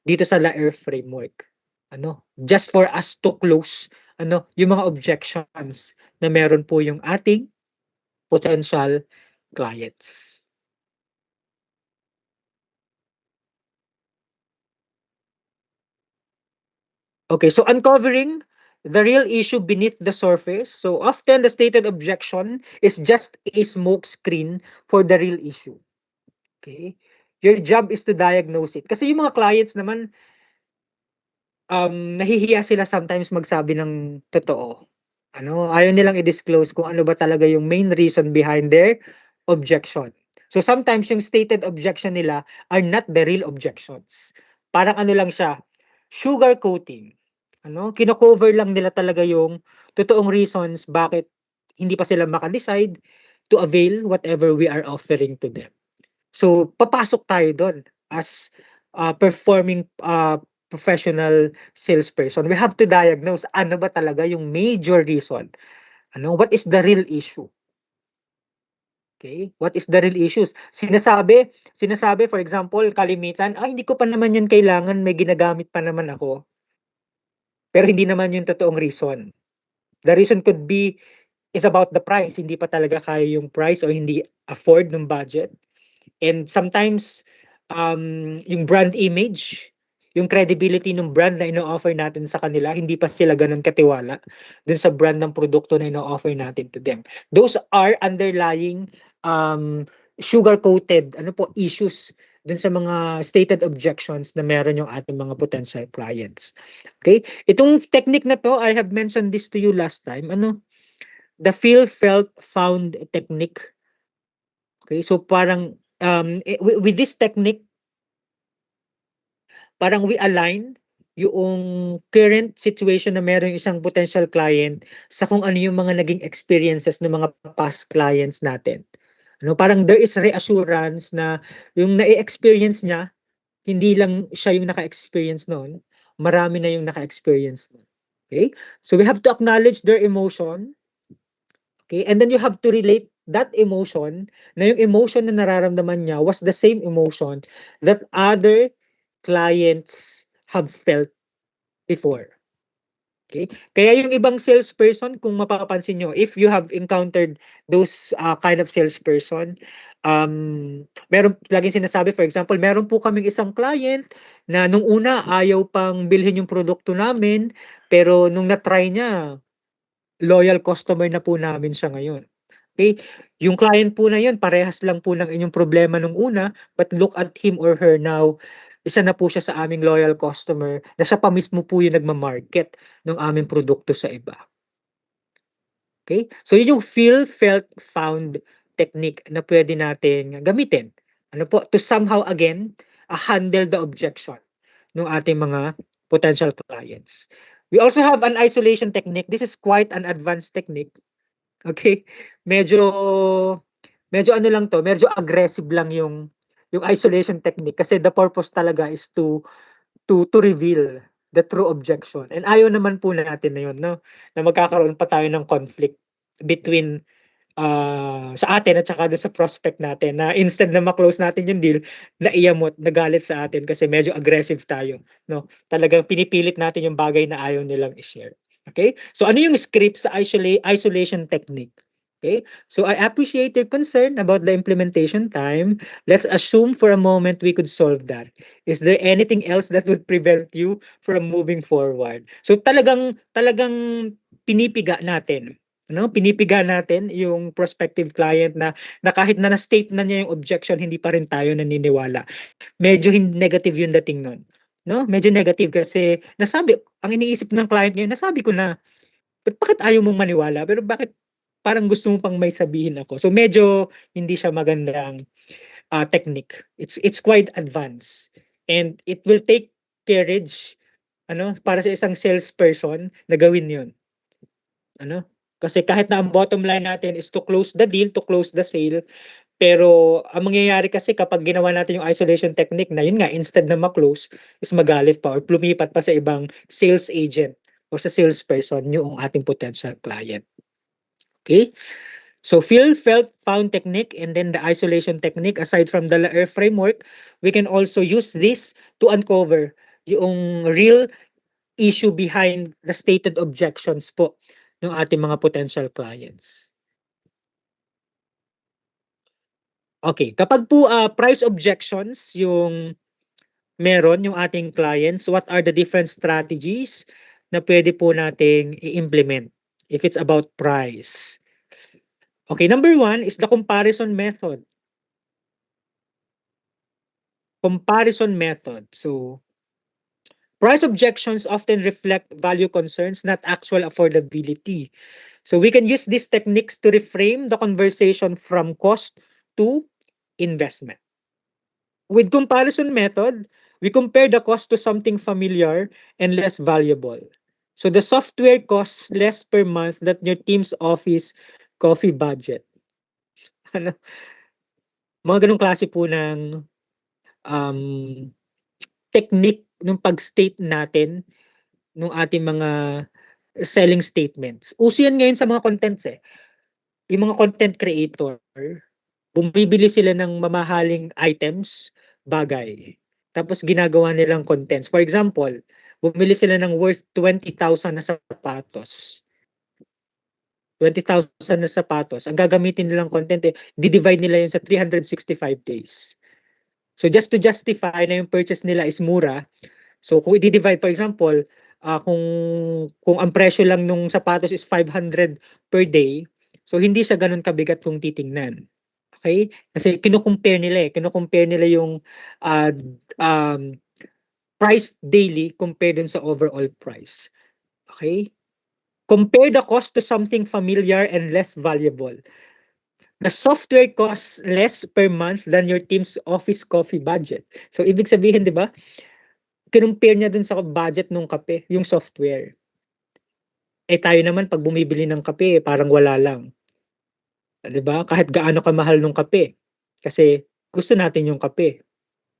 dito sa LAER framework. Just for us to close yung mga objections na meron po yung ating potential clients. Okay, so uncovering the real issue beneath the surface. So often the stated objection is just a smoke screen for the real issue. Okay? Your job is to diagnose it. Kasi yung mga clients naman, nahihiya sila sometimes magsabi ng totoo. Ayaw nilang i-disclose kung ano ba talaga yung main reason behind their objection. So sometimes yung stated objection nila are not the real objections. Parang lang siya, sugar coating. Kino-cover lang nila talaga yung totoong reasons bakit hindi pa sila maka-decide to avail whatever we are offering to them. So papasok tayo doon as performing professional salesperson. We have to diagnose ano ba talaga yung major reason. What is the real issue? Okay? What is the real issues? Sinasabi for example, kalimitan, hindi ko pa naman yun kailangan, may ginagamit pa naman ako. Pero hindi naman yung totoong reason. The reason could be is about the price. Hindi pa talaga kaya yung price o hindi afford ng budget. And sometimes, yung brand image, yung credibility ng brand na ino-offer natin sa kanila, hindi pa sila ganun katiwala dun sa brand ng produkto na ino-offer natin to them. Those are underlying sugar-coated issues dun sa mga stated objections na meron yung ating mga potential clients. Okay? Itong technique na to, I have mentioned this to you last time. The feel, felt, found technique. Okay? So parang with this technique, parang we align yung current situation na meron isang potential client sa kung ano yung mga naging experiences ng mga past clients natin. Parang there is reassurance na yung na-experience niya, hindi lang siya yung naka-experience noon, marami na yung naka-experience noon. Okay? So we have to acknowledge their emotion. Okay? And then you have to relate that emotion, na yung emotion na nararamdaman niya was the same emotion that other clients have felt before. Okay? Kaya yung ibang salesperson, kung mapapansin nyo, if you have encountered those kind of salesperson, meron laging sinasabi, for example, meron po kaming isang client na nung una ayaw pang bilhin yung produkto namin, pero nung na-try niya, loyal customer na po namin siya ngayon. Okay? Yung client po na yun, parehas lang po ng inyong problema nung una, but look at him or her now, isa na po siya sa aming loyal customer na siya pa mismo po yung nagmamarket ng aming produkto sa iba. Okay? So yun yung feel, felt, found technique na pwede natin gamitin. To somehow again, handle the objection ng ating mga potential clients. We also have an isolation technique. This is quite an advanced technique. Okay? Medyo medyo aggressive lang yung isolation technique kasi the purpose talaga is to reveal the true objection. And ayaw naman po natin na yun, no? Na magkakaroon pa tayo ng conflict between sa atin at saka sa prospect natin na instead na ma-close natin yung deal, naiyamot, nagalit sa atin kasi medyo aggressive tayo, no? Talagang pinipilit natin yung bagay na ayaw nilang i-share. Okay? So ano yung script sa isolation technique? Okay, so I appreciate your concern about the implementation time. Let's assume for a moment we could solve that. Is there anything else that would prevent you from moving forward? So talagang pinipiga natin. No? Pinipiga natin yung prospective client na kahit na na-state na niya yung objection, hindi pa rin tayo naniniwala. Medyo negative yung dating nun. No? Medyo negative kasi ang iniisip ng client ngayon, nasabi ko na, bakit ayaw mong maniwala? Pero bakit parang gusto mo pang may sabihin ako? So medyo hindi siya magandang technique. It's quite advanced. And it will take courage para sa isang salesperson na gawin 'yun. Kasi kahit na ang bottom line natin is to close the deal, to close the sale, pero ang mangyayari kasi kapag ginawa natin yung isolation technique na yun nga, instead na ma-close, is magalit pa or lumipat pa sa ibang sales agent o sa salesperson yung ating potential client. Okay? So feel, felt, found technique and then the isolation technique, aside from the LAER framework, we can also use this to uncover yung real issue behind the stated objections po ng ating mga potential clients. Okay, kapag po price objections yung meron yung ating clients, what are the different strategies na pwede po nating i-implement if it's about price? Okay, number 1 is the comparison method. Comparison method. So, price objections often reflect value concerns, not actual affordability. So, we can use these techniques to reframe the conversation from cost to investment. With comparison method, we compare the cost to something familiar and less valuable. So, the software costs less per month than your team's office coffee budget. Ano? Mga ganong klase po ng technique nung pag-state natin nung ating mga selling statements. Uso yan ngayon sa mga contents eh. Yung mga content creator, bumibili sila ng mamahaling items, bagay. Tapos ginagawa nilang contents. For example, bumili sila ng worth 20,000 na sapatos. 20,000 na sapatos. Ang gagamitin nilang content eh, di-divide nila yun sa 365 days. So just to justify na yung purchase nila is mura, so kung i-divide, for example, kung ang presyo lang nung sapatos is 500 per day, so hindi siya ganun kabigat kung titingnan. Okay? Kasi kino-compare nila yung price daily compared dun sa overall price. Okay? Compare the cost to something familiar and less valuable. The software costs less per month than your team's office coffee budget. So, ibig sabihin, di ba, kinumpare niya dun sa budget ng kape, yung software. Eh, tayo naman, pag bumibili ng kape, parang wala lang. Di ba? Kahit gaano kamahal ng kape. Kasi gusto natin yung kape.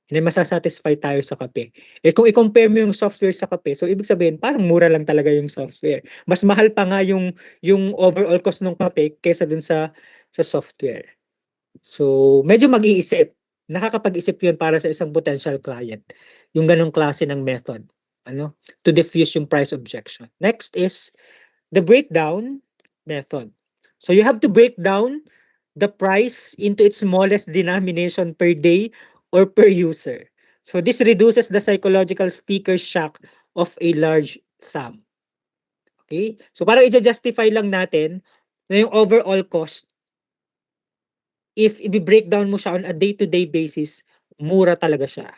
Hindi masasatisfy tayo sa kape. Eh, kung i-compare mo yung software sa kape, so ibig sabihin, parang mura lang talaga yung software. Mas mahal pa nga yung overall cost ng kape kaysa dun sa software. So, medyo mag-iisip. Nakakapag-isip yun para sa isang potential client. Yung ganong klase ng method. To diffuse yung price objection. Next is the breakdown method. So, you have to break down the price into its smallest denomination per day or per user. So, this reduces the psychological sticker shock of a large sum. Okay? So, para i-justify lang natin na yung overall cost, if i-breakdown mo siya on a day-to-day basis, mura talaga siya.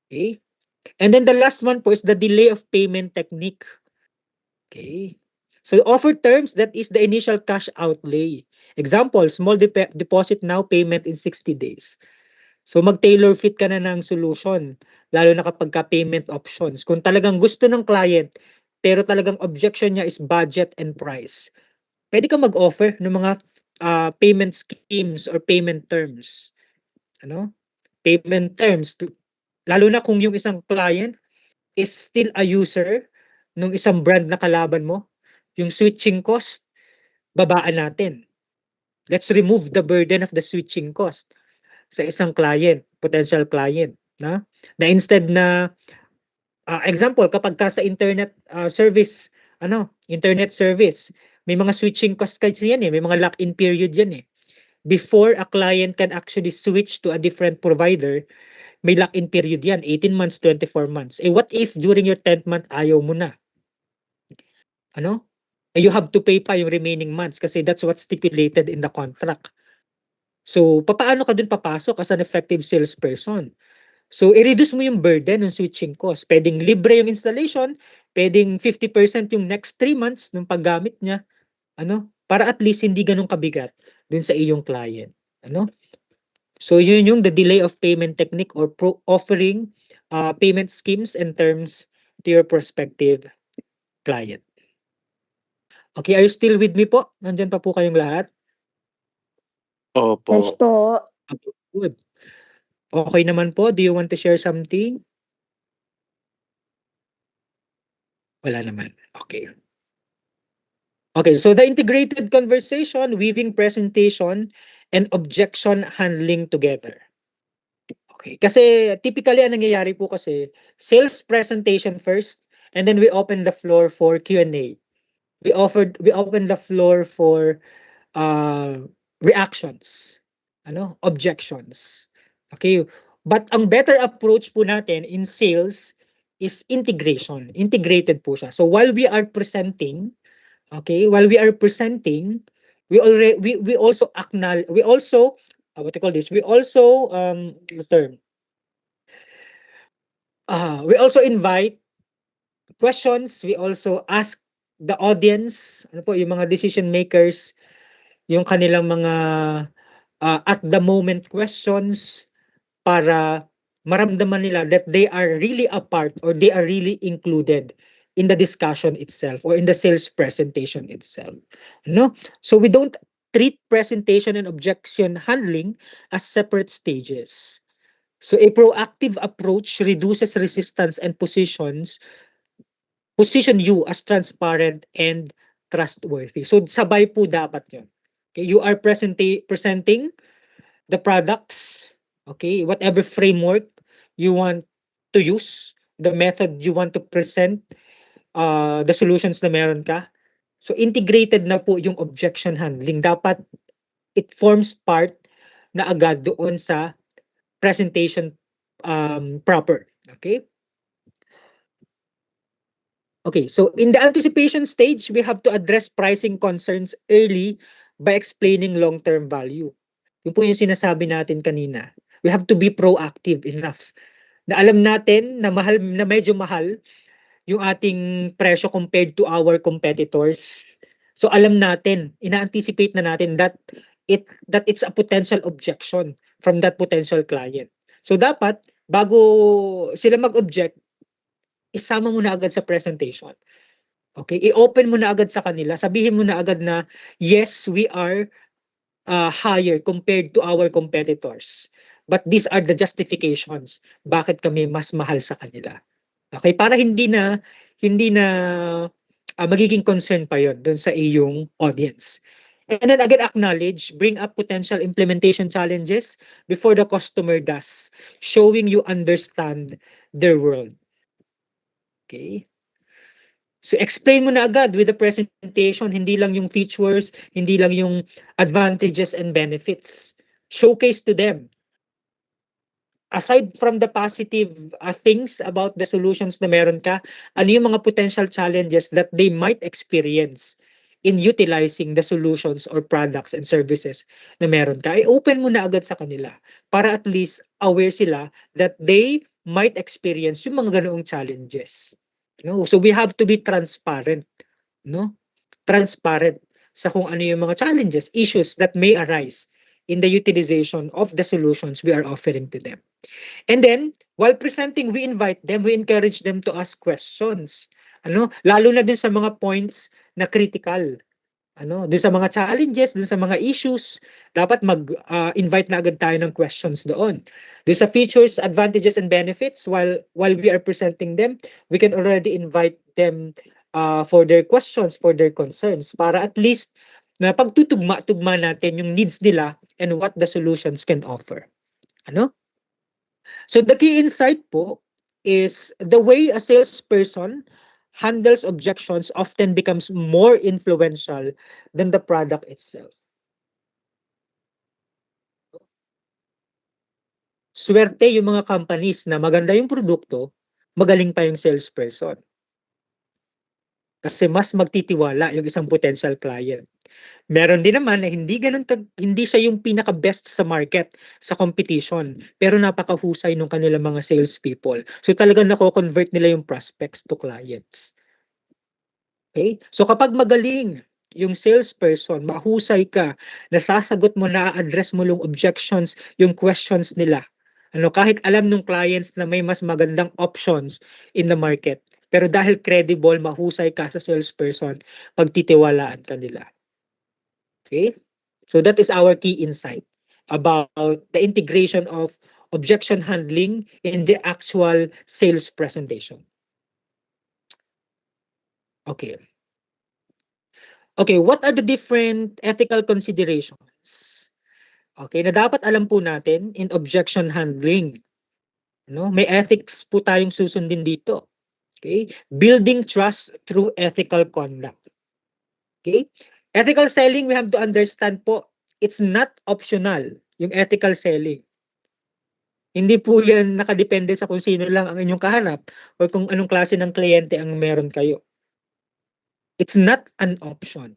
Okay? And then the last one po is the delay of payment technique. Okay? So offer terms, that is the initial cash outlay. Example, small deposit now, payment in 60 days. So mag-tailor fit ka na ng solution, lalo na kapag ka payment options. Kung talagang gusto ng client, pero talagang objection niya is budget and price, pwede ka mag-offer ng mga payment schemes or payment terms. Payment terms. Lalo na kung yung isang client is still a user ng isang brand na kalaban mo, yung switching cost, babaan natin. Let's remove the burden of the switching cost sa isang client, potential client. Na instead na, example, kapag ka sa internet service, internet service, may mga switching cost kasi yan eh, may mga lock-in period yan eh. Before a client can actually switch to a different provider, may lock-in period yan, 18 months, 24 months. Eh what if during your 10th month ayaw mo na? Ano? Eh, you have to pay pa yung remaining months kasi that's what's stipulated in the contract. So, papaano ka dun papasok as an effective salesperson? So, i-reduce mo yung burden ng switching cost. Pwedeng libre yung installation, pwedeng 50% yung next 3 months ng paggamit niya. Ano? Para at least hindi ganun kabigat dun sa iyong client. Ano? So, yun yung the delay of payment technique or offering payment schemes and terms to your prospective client. Okay, are you still with me po? Nandyan pa po kayong lahat? Yes Opo. po. Okay, good. Okay naman po. Do you want to share something? Wala naman. Okay. Okay, so the integrated conversation, weaving presentation, and objection handling together. Okay, kasi typically ang nangyayari po kasi, sales presentation first, and then we open the floor for Q&A. We open the floor for reactions, objections. Okay, but ang better approach po natin in sales is integration. Integrated po siya. So while we are presenting, we also acknowledge, what do you call this? We also we also invite questions. We also ask the audience, ano po, yung mga decision makers, yung kanilang mga at the moment questions para maramdaman nila that they are really a part or they are really included in the discussion itself or in the sales presentation itself. No? So we don't treat presentation and objection handling as separate stages. So a proactive approach reduces resistance and position you as transparent and trustworthy. So sabay po dapat yun. Okay, you are presenting the products, okay, whatever framework you want to use, the method you want to present, the solutions na meron ka. So integrated na po yung objection handling. Dapat it forms part na agad doon sa presentation proper. Okay? Okay, so in the anticipation stage, we have to address pricing concerns early by explaining long-term value. Yun po yung sinasabi natin kanina. We have to be proactive enough na alam natin na medyo mahal yung ating presyo compared to our competitors. So alam natin, ina-anticipate na natin that it's a potential objection from that potential client. So dapat bago sila mag-object, isama mo na agad sa presentation. Okay, i-open mo na agad sa kanila, sabihin mo na agad na yes, we are higher compared to our competitors. But these are the justifications bakit kami mas mahal sa kanila. Okay, para hindi na magiging concern pa yon doon sa iyong audience. And then again, acknowledge, bring up potential implementation challenges before the customer does, showing you understand their world. Okay? So explain mo na agad with the presentation, hindi lang yung features, hindi lang yung advantages and benefits. Showcase to them. Aside from the positive things about the solutions na meron ka, ano yung mga potential challenges that they might experience in utilizing the solutions or products and services na meron ka? I-open mo na agad sa kanila para at least aware sila that they might experience yung mga ganoong challenges. No? So we have to be transparent, no? Transparent sa kung ano yung mga challenges, issues that may arise in the utilization of the solutions we are offering to them. And then, while presenting, we invite them, we encourage them to ask questions. Lalo na dun sa mga points na critical. Dun sa mga challenges, dun sa mga issues, dapat mag-invite na agad tayo ng questions doon. Dun sa features, advantages, and benefits, while we are presenting them, we can already invite them for their questions, for their concerns, para at least na pagtutugma-tugma natin yung needs nila and what the solutions can offer. So the key insight po is the way a salesperson handles objections often becomes more influential than the product itself. Swerte yung mga companies na maganda yung produkto, magaling pa yung salesperson. Kasi mas magtitiwala yung isang potential client. Meron din naman na hindi siya yung pinaka-best sa market, sa competition, pero napakahusay nung kanilang mga salespeople. So talagang nako-convert nila yung prospects to clients. Okay? So kapag magaling yung salesperson, mahusay ka, nasasagot mo, na-address mo yung objections, yung questions nila. Kahit alam nung clients na may mas magandang options in the market, pero dahil credible, mahusay ka sa salesperson, pagtitiwalaan ka nila. Okay? So that is our key insight about the integration of objection handling in the actual sales presentation. Okay. Okay, what are the different ethical considerations? Okay, na dapat alam po natin in objection handling. May ethics po tayong susundin dito. Okay? Building trust through ethical conduct. Okay? Ethical selling, we have to understand po, it's not optional, yung ethical selling. Hindi po yan nakadepende sa kung sino lang ang inyong kaharap o kung anong klase ng kliyente ang meron kayo. It's not an option.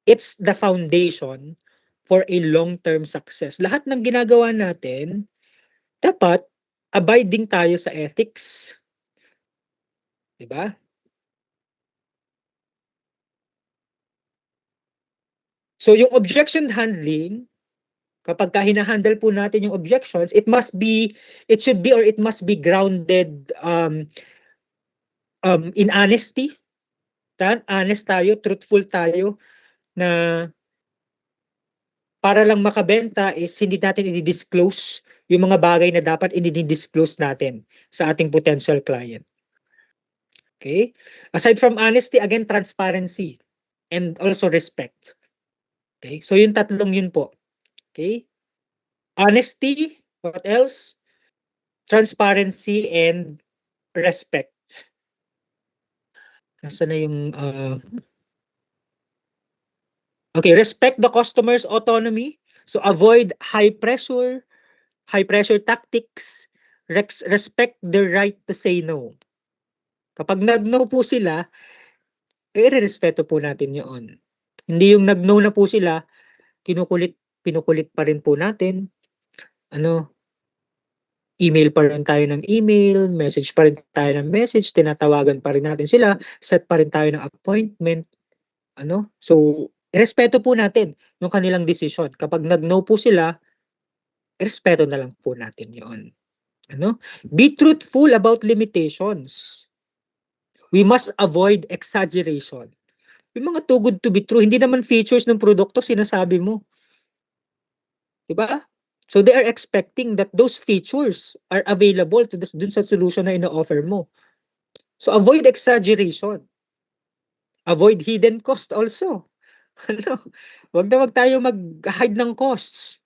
It's the foundation for a long-term success. Lahat ng ginagawa natin, dapat abiding tayo sa ethics. Diba? So yung objection handling, kapag hina-handle po natin yung objections, it must be grounded in honesty. Honest tayo, truthful tayo, na para lang makabenta is hindi natin i-disclose yung mga bagay na dapat i-disclose natin sa ating potential client. Okay? Aside from honesty, again, transparency and also respect. Okay? So yung tatlong yun po. Okay? Honesty, what else? Transparency and respect. Nasaan na yung okay, respect the customer's autonomy. So avoid high pressure tactics, respect their right to say no. Kapag nag-no po sila, i-respeto po natin yun. Hindi yung nag-no na po sila, pinukulit pa rin po natin. Email pa rin tayo ng email, message pa rin tayo ng message, tinatawagan pa rin natin sila, set pa rin tayo ng appointment. So, respeto po natin yung kanilang decision. Kapag nag-no po sila, respeto na lang po natin yun. Be truthful about limitations. We must avoid exaggeration. Yung mga too good to be true, hindi naman features ng produkto sinasabi mo. Diba? So they are expecting that those features are available to dun sa solution na ino-offer mo. So avoid exaggeration. Avoid hidden cost also. Wag tayo mag-hide ng costs.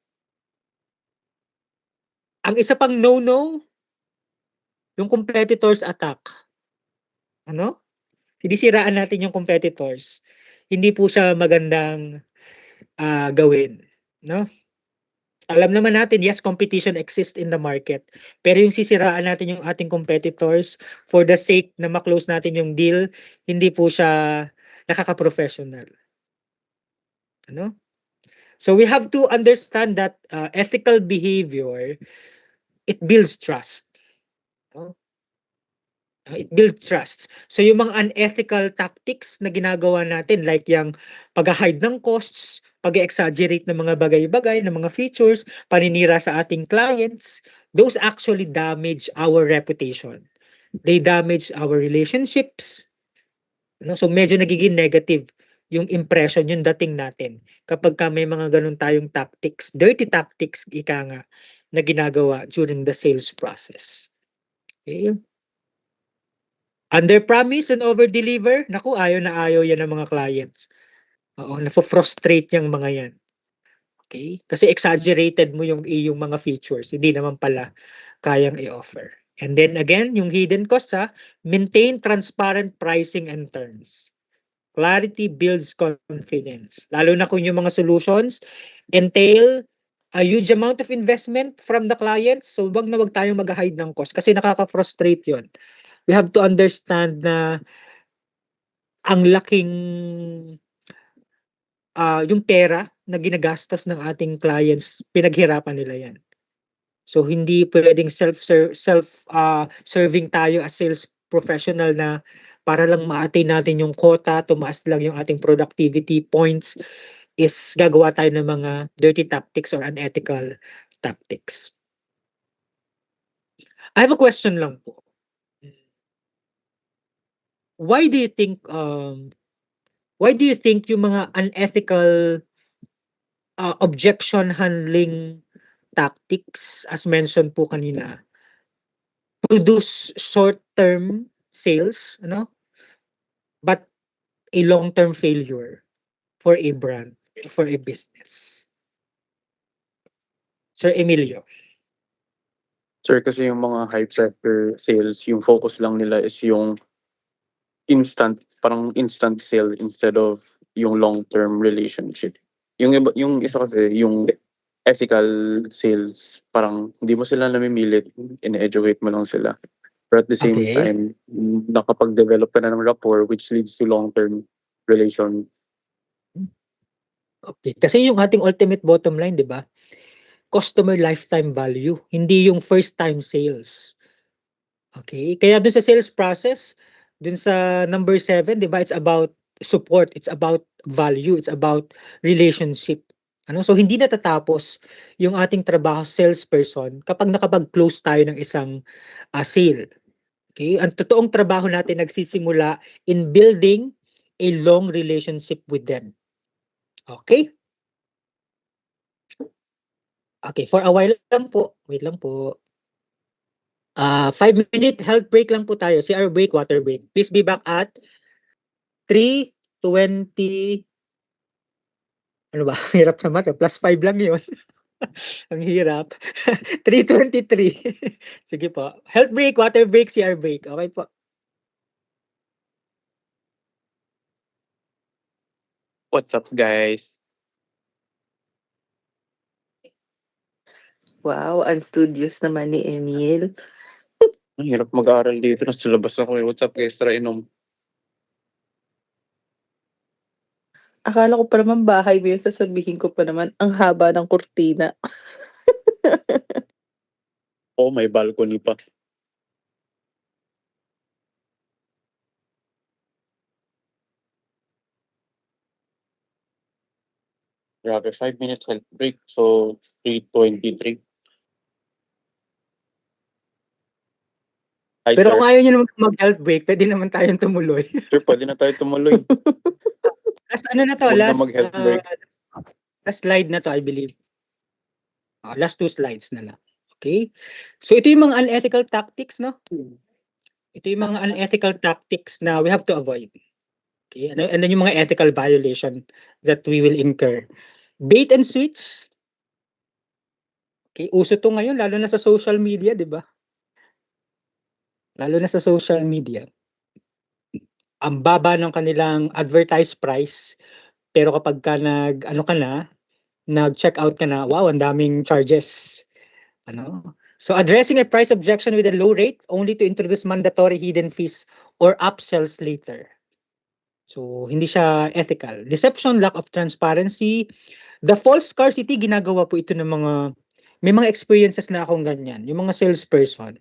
Ang isa pang no-no, yung competitors attack. Sinisiraan natin yung competitors. Hindi po siya magandang gawin. Alam naman natin, yes, competition exists in the market. Pero yung sisiraan natin yung ating competitors for the sake na ma-close natin yung deal, hindi po siya nakaka-professional. So we have to understand that ethical behavior, it builds trust. It builds trust. So yung mga unethical tactics na ginagawa natin, like yung pag-hide ng costs, pag-exaggerate ng mga bagay-bagay, ng mga features, paninira sa ating clients, those actually damage our reputation. They damage our relationships. So medyo nagiging negative yung impression, yung dating natin. Kapag may mga ganun tayong tactics, dirty tactics, ika nga, na ginagawa during the sales process. Okay? Under-promise and over-deliver, naku, ayaw na ayaw yan ng mga clients. Nafo-frustrate yung mga yan. Okay? Kasi exaggerated mo yung mga features, hindi naman pala kayang i-offer. And then again, yung hidden costs, maintain transparent pricing and terms. Clarity builds confidence. Lalo na kung yung mga solutions entail a huge amount of investment from the clients. So wag na wag tayong mag-hide ng cost kasi nakaka-frustrate yun. We have to understand na ang laking yung pera na ginagastos ng ating clients, pinaghirapan nila yan. So hindi pwedeng self-serving tayo as sales professional na para lang ma-attain natin yung quota, tumaas lang yung ating productivity points, is gagawa tayo ng mga dirty tactics or unethical tactics. I have a question lang po. Why do you think yung mga unethical objection handling tactics, as mentioned po kanina, produce short-term sales, but a long-term failure for a brand, for a business? Sir Emilio. Sir, kasi yung mga hype sector sales, yung focus lang nila is yung parang instant sale instead of yung long-term relationship. Yung isa kasi, yung ethical sales, parang hindi mo sila namimilit, in-educate mo lang sila. But at the same Okay. time, nakapag-develop ka na ng rapport which leads to long-term relation. Okay. Kasi yung ating ultimate bottom line, di ba? Customer lifetime value, hindi yung first time sales. Okay? Kaya dun sa sales process, dun sa number 7, di ba? It's about support, it's about value, it's about relationship. So hindi natatapos yung ating trabaho salesperson kapag nakapag-close tayo ng isang sale. Okay? Ang totoong trabaho natin nagsisimula in building a long relationship with them. Okay? Okay, for a while lang po. Wait lang po. 5-minute health break lang po tayo. CR break, water break. Please be back at 3:20. Ano ba? Hirap sa math. +5 lang yun. Ang hirap. 3:23. Sige po. Health break, water break, CR break. Okay po. What's up, guys? Wow, ang studios naman ni Emil. Ang hirap mag-aaral dito. Nasa labas ako. What's up, guys? Tara inom. Akala ko pa naman bahay mo yun, sasabihin ko pa naman, ang haba ng kurtina. Oh, may balcony pa. Grabe, 5-minute health break. So, 3:23. Hi, Pero sir. kung ayaw nyo naman mag-health break, pwede naman tayong tumuloy. Sir, pwede na tayo tumuloy. Last ano na to? Huwag na Last, mag-health break. last slide na to, I believe. Last 2 slides na lang. Okay? So ito yung mga unethical tactics, no? Ito yung mga unethical tactics na we have to avoid. Okay? And then yung mga ethical violation that we will incur. Bait and switch. Okay, uso to ngayon, lalo na sa social media, di ba? Lalo na sa social media. Ang baba ng kanilang advertised price, pero kapag ka nag-check out ka na, wow, ang daming charges. So addressing a price objection with a low rate only to introduce mandatory hidden fees or upsells later. So hindi siya ethical. Deception, lack of transparency. The false scarcity, ginagawa po ito ng may mga experiences na akong ganyan. Yung mga salesperson.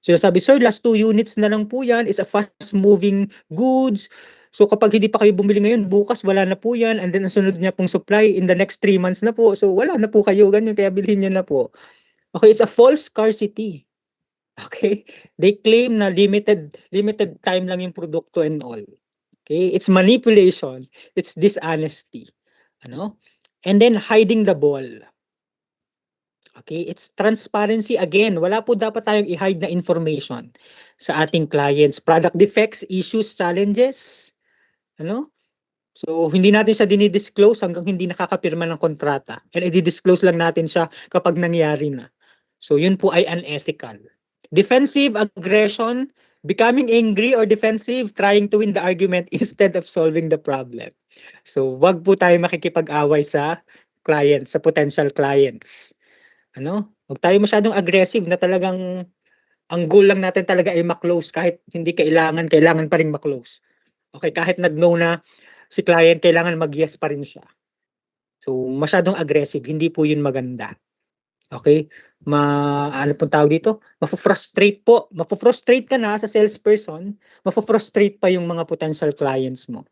So sabi, sir, last 2 units na lang po yan. It's a fast-moving goods. So kapag hindi pa kayo bumili ngayon, bukas wala na po yan. And then ang sunod niya pong supply in the next 3 months na po. So wala na po kayo, ganyan, kaya bilhin niyo na po. Okay, it's a false scarcity. Okay? They claim na limited time lang yung produkto and all. Okay? It's manipulation. It's dishonesty. And then hiding the ball. Okay, it's transparency again. Wala po dapat tayong i-hide na information sa ating clients. Product defects, issues, challenges. So, hindi natin siya dinidisclose hanggang hindi nakakapirma ng kontrata. And i-disclose lang natin siya kapag nangyari na. So, yun po ay unethical. Defensive aggression, becoming angry or defensive, trying to win the argument instead of solving the problem. So, wag po tayo makikipag-away sa clients, sa potential clients. Ano? Wag tayo masyadong aggressive na talagang ang goal lang natin talaga ay ma-close kahit hindi kailangan pa rin ma-close. Okay, kahit nag-no na si client, kailangan mag-yes pa rin siya. So, masyadong aggressive, hindi po yun maganda. Okay? Ano pong tawag dito? Mafo-frustrate po. Mafo-frustrate ka na sa salesperson, mafo-frustrate pa yung mga potential clients mo.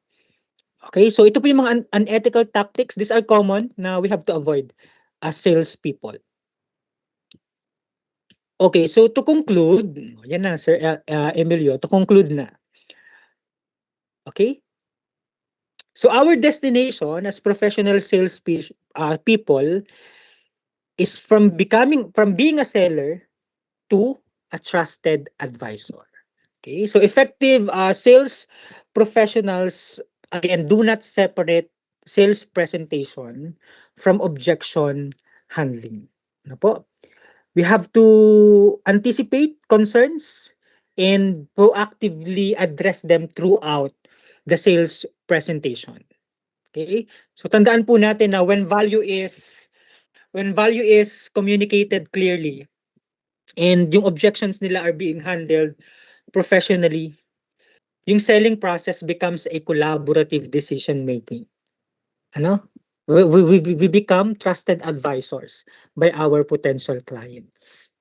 Okay? So, ito po yung mga unethical tactics. These are common na we have to avoid as salespeople. Okay, so to conclude, yan na, Sir Emilio, to conclude na. Okay? So our destination as professional sales people is from being a seller to a trusted advisor. Okay? So effective sales professionals, again, do not separate sales presentation from objection handling. Ano po? We have to anticipate concerns and proactively address them throughout the sales presentation. Okay? So tandaan po natin na when value is communicated clearly and yung objections nila are being handled professionally, yung selling process becomes a collaborative decision making. Ano? We become trusted advisors by our potential clients.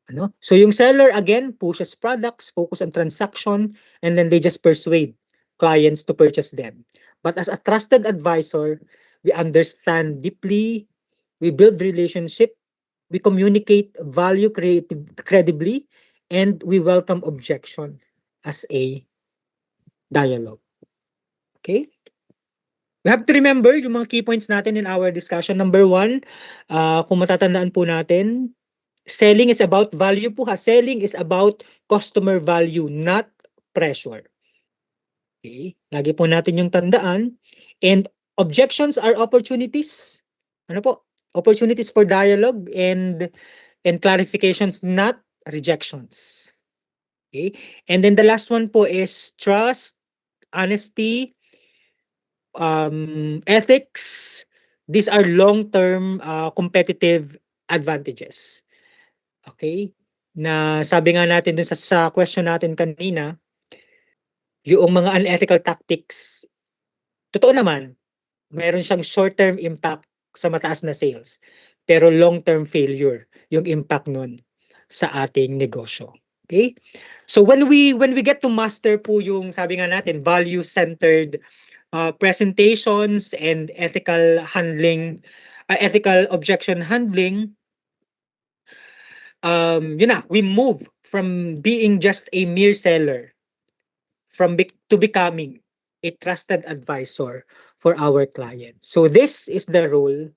Ano? So yung seller again pushes products, focus on transaction, and then they just persuade clients to purchase them. But as a trusted advisor, we understand deeply, we build relationship, we communicate value credibly, and we welcome objection as a dialogue. Okay? We have to remember yung mga key points natin in our discussion. Number 1, kung matatandaan po natin, selling is about value po ha. Selling is about customer value, not pressure. Okay? Lagi po natin yung tandaan. And objections are opportunities. Ano po? Opportunities for dialogue and clarifications, not rejections. Okay? And then the last one po is trust, honesty, ethics. These are long-term competitive advantages. Okay? Na sabi nga natin dun sa question natin kanina, yung mga unethical tactics, totoo naman, meron siyang short-term impact sa mataas na sales. Pero long-term failure yung impact nun sa ating negosyo. Okay? So when we get to master po yung sabi nga natin value-centered presentations and ethical handling, ethical objection handling, yun na, we move from being just a mere seller to becoming a trusted advisor for our clients. So this is the role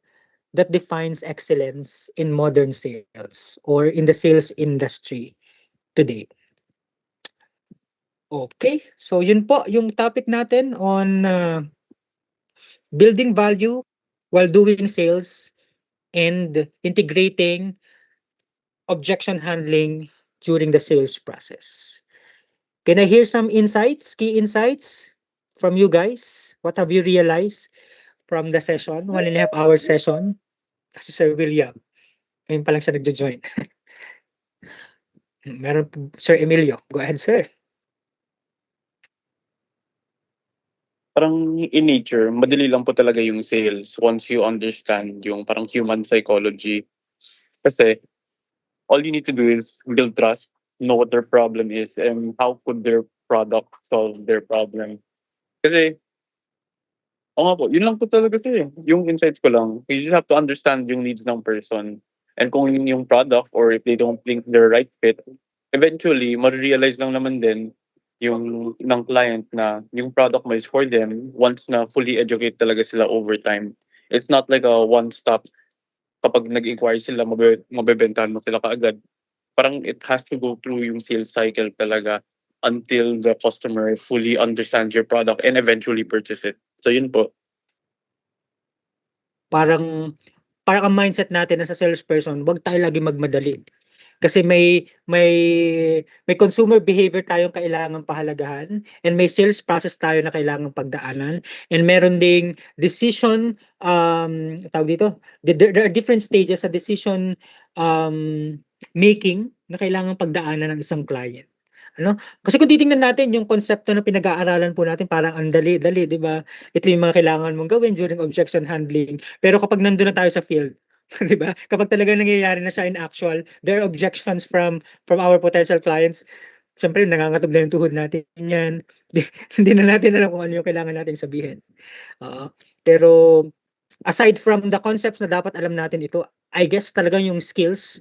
that defines excellence in modern sales or in the sales industry today. Okay, so yun po yung topic natin on building value while doing sales and integrating objection handling during the sales process. Can I hear some insights, key insights from you guys? What have you realized from the session, 1.5 hour session? Kasi Sir William, ngayon pa lang siya nagjo-join. Meron po, Sir Emilio. Go ahead, sir. Parang in nature, madali lang po talaga yung sales once you understand yung parang human psychology. Kasi all you need to do is build trust, know what their problem is, and how could their product solve their problem. Kasi, oo nga po, yun lang po talaga sir. Yung insights ko lang, you just have to understand yung needs ng person. And kung yung product or if they don't think they're right fit, eventually, ma-realize lang naman din yung ng client na yung product mo is for them once na fully educate talaga sila over time. It's not like a one-stop kapag nag-inquire sila, mabebentahan mo sila kaagad. Parang it has to go through yung sales cycle talaga until the customer fully understands your product and eventually purchase it. So yun po. Parang ang mindset natin na sa salesperson, wag tayo lagi magmadali. Kasi may consumer behavior tayong kailangang pahalagahan, and may sales process tayo na kailangang pagdaanan, and meron ding decision, tawag dito, there are different stages sa decision making na kailangang pagdaanan ng isang client. Ano? Kasi kung titingnan natin yung konsepto na pinag-aaralan po natin, parang ang dali-dali, di ba? Ito yung mga kailangan mong gawin during objection handling. Pero kapag nandun na tayo sa field, di ba? Kapag talagang nangyayari na siya in actual, there are objections from our potential clients. Siyempre, nangangatob na yung tuhod natin yan. Hindi na natin alam kung ano yung kailangan natin sabihin. Pero aside from the concepts na dapat alam natin ito, I guess talagang yung skills,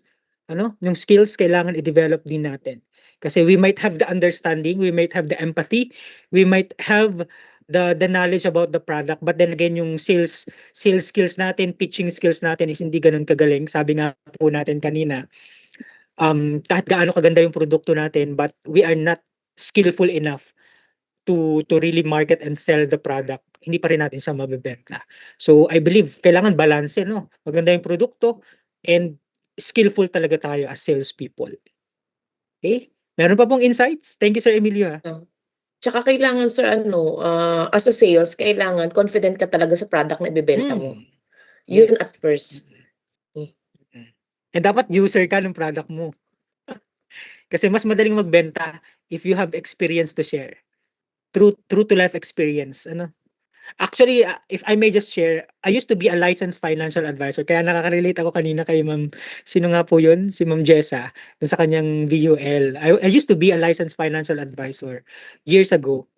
yung skills kailangan i-develop din natin. Kasi we might have the understanding, we might have the empathy, we might have the knowledge about the product, but then again yung sales skills natin, pitching skills natin is hindi ganun kagaling. Sabi nga po natin kanina, kahit gaano kaganda yung produkto natin, but we are not skillful enough to really market and sell the product, hindi pa rin natin siya mabebenta. So I believe kailangan balance, no? Maganda yung produkto and skillful talaga tayo as salespeople. Okay? Meron pa pong insights? Thank you, Sir Emilio. Tsaka kailangan, sir, as a sales, kailangan confident ka talaga sa product na ibebenta mo. Yun Yes. at first. And dapat user ka ng product mo. Kasi mas madaling magbenta if you have experience to share. True to life experience. Actually, if I may just share, I used to be a licensed financial advisor. Kaya nakaka-relate ako kanina kay Ma'am, sino nga po yun? Si Ma'am Jessa, dun sa kanyang VUL. I used to be a licensed financial advisor years ago.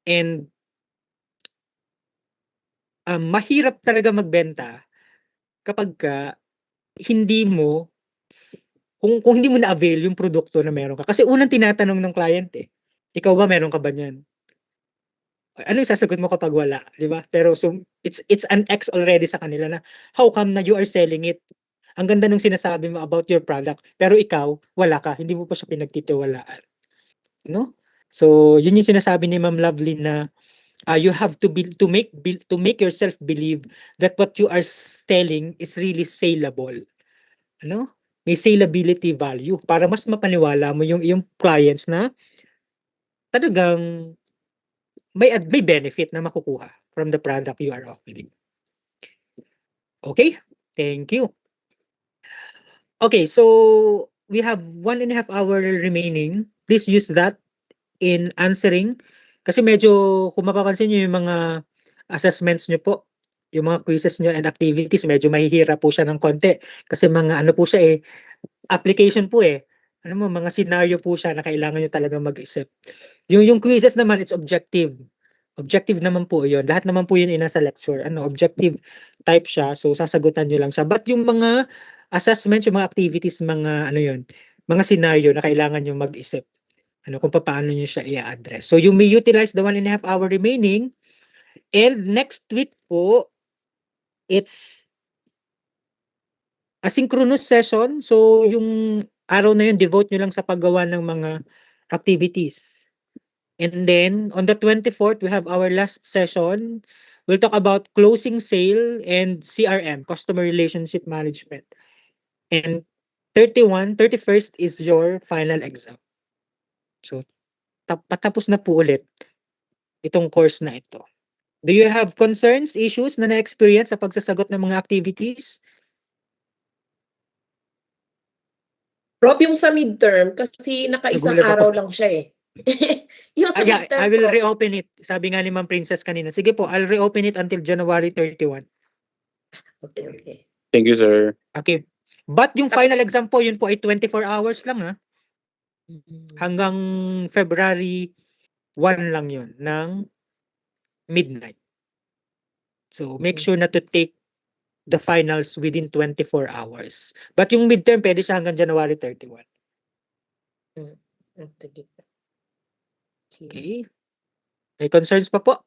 And mahirap talaga magbenta kapag hindi mo, kung hindi mo na-avail yung produkto na meron ka. Kasi unang tinatanong ng client ikaw ba meron ka ba niyan? Ano yung sasagot mo kapag wala, di ba? Pero so it's an X already sa kanila na how come na you are selling it? Ang ganda nung sinasabi mo about your product, pero ikaw wala ka, hindi mo pa siya pinagtitiwalaan. No? So yun yung sinasabi ni Ma'am Lovely na you have to make yourself believe that what you are selling is really saleable. May saleability value para mas mapaniwala mo yung clients na talagang may benefit na makukuha from the product you are offering. Okay? Thank you. Okay, so we have 1.5 hours remaining. Please use that in answering. Kasi medyo, kung mapapansin nyo yung mga assessments nyo po, yung mga quizzes nyo and activities, medyo mahihira po siya ng konti. Kasi mga ano po siya application po mga scenario po siya na kailangan nyo talaga mag-isip. Yung quizzes naman, it's objective. Objective naman po yun. Lahat naman po yun nasa lecture. Objective type siya. So, sasagutan nyo lang siya. But yung mga assessments, yung mga activities, mga mga scenario na kailangan nyo mag-isip. Kung paano nyo siya i-address. So, you may utilize the 1.5 hour remaining. And next week po, it's asynchronous session. So, yung araw na yun, devote nyo lang sa paggawa ng mga activities. And then, on the 24th, we have our last session. We'll talk about closing sale and CRM, Customer Relationship Management. And 31st is your final exam. So, patapos na po ulit itong course na ito. Do you have concerns, issues na na-experience sa pagsasagot ng mga activities? Prof, yung sa midterm, kasi nakaisang Nagulat ako. araw lang siya Yung sa Yeah, midterm, I will Prof. reopen it. Sabi nga ni Ma'am Princess kanina. Sige po, I'll reopen it until January 31. Okay. Thank you, sir. Okay. But yung Tapos- final exam po, yun po ay 24 hours lang Hanggang February 1 lang yun, ng midnight. So, make sure na to take the finals within 24 hours. But yung midterm, pwede siya hanggang January 31. Okay. Okay. May concerns pa po?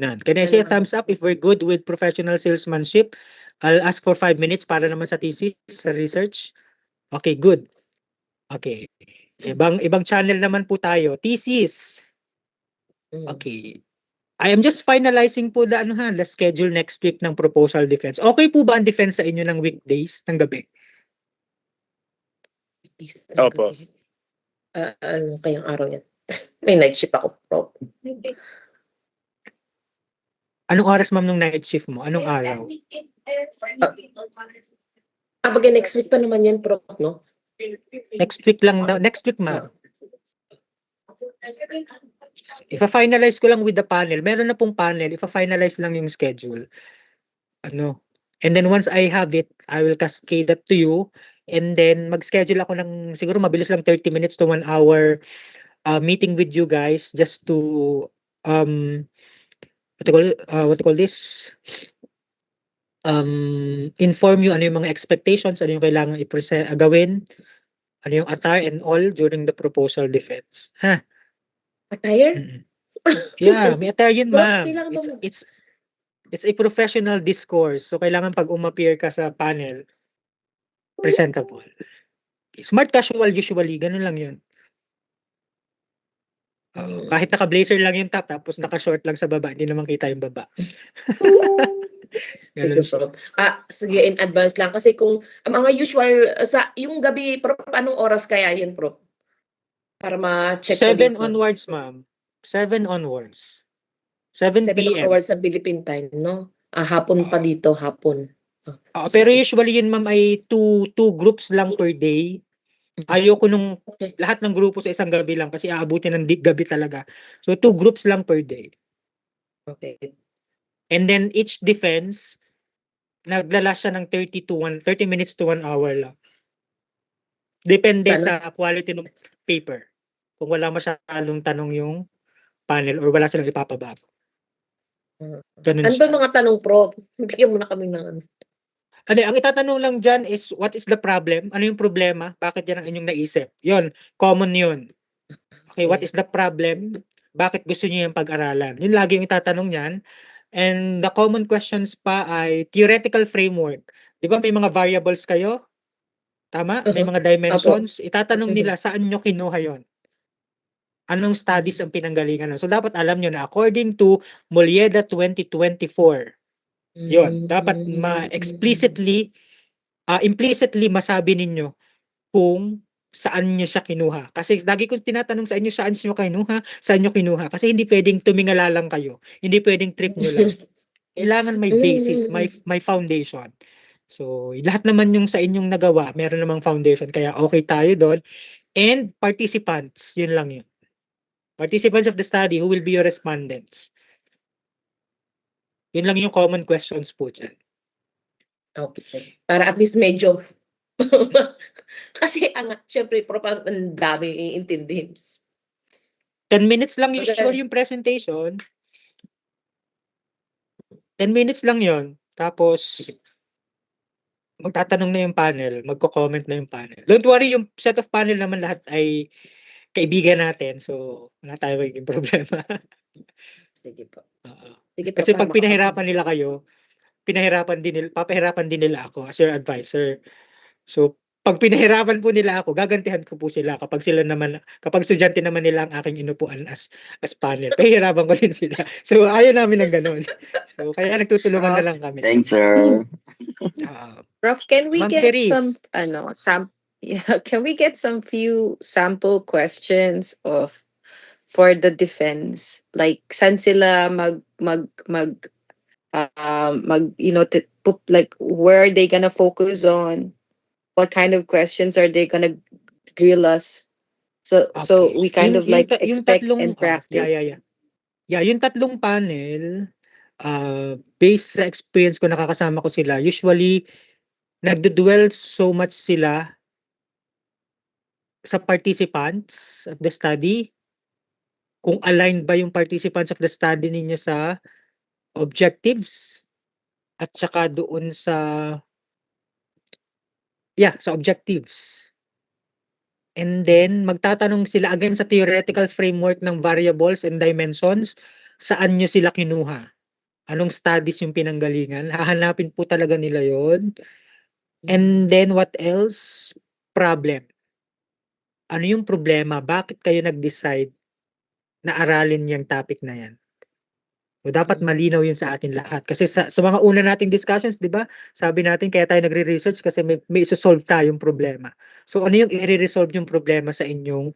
None. Can I say a thumbs up if we're good with professional salesmanship? I'll ask for 5 minutes para naman sa thesis, sa research. Okay, good. Okay. Ibang channel naman po tayo. Thesis. Okay. I am just finalizing po the schedule next week ng proposal defense. Okay po ba ang defense sa inyo ng weekdays ng gabi? Opo. Ano kayang araw yan? May night shift ako, Prof. Anong oras ma'am nung night shift mo? Anong araw? Bagay next week pa naman yan, Prof, no? Next week lang daw. Next week ma'am. Ifa-finalize ko lang with the panel. Meron na pong panel. Ifa-finalize lang yung schedule. And then once I have it, I will cascade that to you. And then mag-schedule ako ng siguro mabilis lang 30 minutes to 1 hour meeting with you guys just to what you call this? Inform you ano yung mga expectations, ano yung kailangan i-present, gawin, ano yung attire and all during the proposal defense. Ha? Attire? Mm-mm. Yeah, may attire yun, Prof, ma'am. kailangan ba mo- It's a professional discourse. So kailangan pag umappear ka sa panel, presentable. Smart casual usually, ganun lang yun. Kahit naka-blazer lang yung top tapos naka-short lang sa baba, hindi naman kita yung baba. Sige, Ganun siya. Prof. Sige, in advance lang. Kasi kung ang mga usual, sa yung gabi, Prof, anong oras kaya yun, Prof? Para ma-check ko 7 dito. onwards, ma'am. 7 onwards. 7 7 p.m. hours sa Philippine time, no? Hapon pa dito, hapon. Pero Sige. usually yun, ma'am, ay two groups lang per day. Ayoko nung Okay. lahat ng grupo sa isang gabi lang kasi aabutin ng gabi talaga. So 2 groups lang per day. Okay. And then each defense, naglalas siya ng 30 minutes to 1 hour lang. Depende Sana? sa quality ng paper. Kung wala masyadong tanong yung panel or wala silang ipapabago. Ganun Ano siya. ba mga tanong, Prof? Bigyan mo na kami ng ano. Ang itatanong lang dyan is, what is the problem? Ano yung problema? Bakit yan ang inyong naisip? Yun, common yun. Okay, what is the problem? Bakit gusto niyo yung pag-aralan? Yun lagi yung itatanong niyan. And the common questions pa ay theoretical framework. Di ba may mga variables kayo? Tama? May mga dimensions. Itatanong nila, saan nyo kinuha yon? Anong studies ang pinanggalingan? So dapat alam nyo na according to Molleda 2024, yun, dapat implicitly masabi ninyo kung saan nyo siya kinuha. Kasi lagi ko tinatanong sa inyo, saan nyo kinuha. Kasi hindi pwedeng tumingala lang kayo. Hindi pwedeng trip nyo lang. Kailangan may basis, may foundation. So, lahat naman yung sa inyong nagawa, meron namang foundation. Kaya okay tayo doon. And participants, yun lang yun. Participants of the study who will be your respondents. Yun lang yung common questions po dyan. Okay. Para at least medyo kasi syempre Prof, ang dami iintindihin. 10 minutes lang Okay. usually yung presentation. 10 minutes lang yon. Tapos, magtatanong na yung panel, magko-comment na yung panel. Don't worry, yung set of panel naman lahat ay kaibigan natin. So, wala tayo magiging problema. Sige po. Oo. Sige po, Kasi para pag pinahirapan nila kayo, papahirapan din nila ako as your advisor. So, pag pinahirapan po nila ako, gagantihan ko po sila kapag estudyante naman nila ang aking inupuan as panel. Pahirapan ko din sila. So, ayaw namin ng ganun. So, kaya nagtutulungan na lang kami. Thanks, sir. Prof, can we Ma'am get Cherise. can we get some few sample questions for the defense? Like, saan sila like, where are they gonna focus on? What kind of questions are they gonna grill us? So Okay. we kind of like yung expect tatlong, and practice. Yeah, yung tatlong panel, based sa experience ko, nakakasama ko sila, usually, nagdudwell so much sila sa participants of the study, kung aligned ba yung participants of the study ninyo sa objectives, at saka doon sa objectives. And then, magtatanong sila again sa theoretical framework ng variables and dimensions, saan nyo sila kinuha? Anong studies yung pinanggalingan? Hahanapin po talaga nila yon. And then, what else? Problem. Ano yung problema? Bakit kayo nag-decide na aralin yung topic na yan? So, dapat malinaw yun sa atin lahat. Kasi sa mga una nating discussions, di ba? Sabi natin, kaya tayo nagre-research kasi may isosolve tayong problema. So, ano yung i-resolve yung problema sa inyong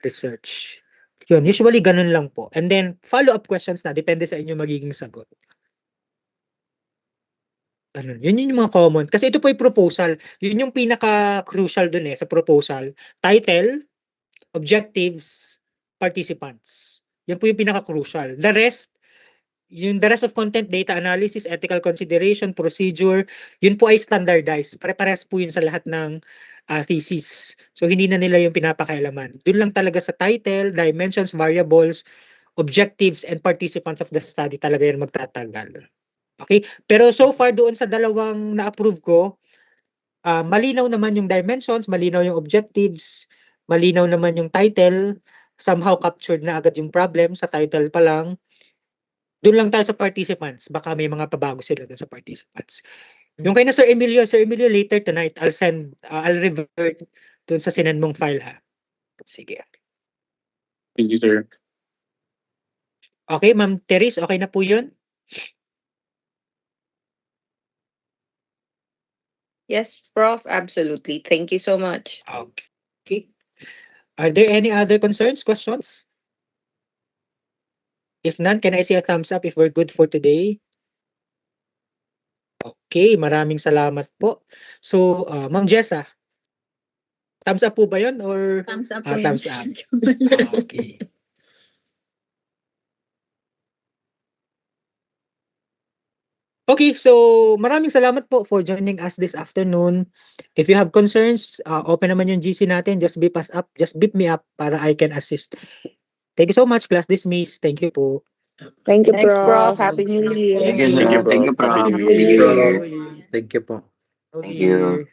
research? Yun, usually ganun lang po. And then, follow-up questions na, depende sa inyong magiging sagot. Ganun. Yun yung mga common. Kasi ito po yung proposal. Yun yung pinaka-crucial dun sa proposal. Title, objectives, participants. Yan po yung pinaka-crucial. The rest of content, data analysis, ethical consideration, procedure, yun po ay standardized. Pare-pares po yun sa lahat ng thesis. So, hindi na nila yung pinapakailaman. Dun lang talaga sa title, dimensions, variables, objectives, and participants of the study talaga yan magtatagal. Okay? Pero so far, doon sa dalawang na-approve ko, malinaw naman yung dimensions, malinaw yung objectives, malinaw naman yung title, somehow captured na agad yung problem sa title pa lang. Doon lang tayo sa participants. Baka may mga pabago sila doon sa participants. Yung kay na Sir Emilio, later tonight, I'll revert doon sa sinend mong file ha. Sige. Thank you, sir. Okay, Ma'am Teres, okay na po yun? Yes, Prof. Absolutely. Thank you so much. Okay. Are there any other concerns, questions? If none, can I see a thumbs up if we're good for today? Okay, maraming salamat po. So, Ma'am Jessa, thumbs up po ba yun or Thumbs up po yun. thumbs up? Okay. Okay, so maraming salamat po for joining us this afternoon. If you have concerns, open naman yung GC natin. Just beep us up. Just beep me up para I can assist. Thank you so much. Class dismissed. Thank you po. Thank you, Thanks, Prof. Prof. Happy New Year. Thank you, sir. Thank you, Prof. Happy New Year. Thank you po. Thank you.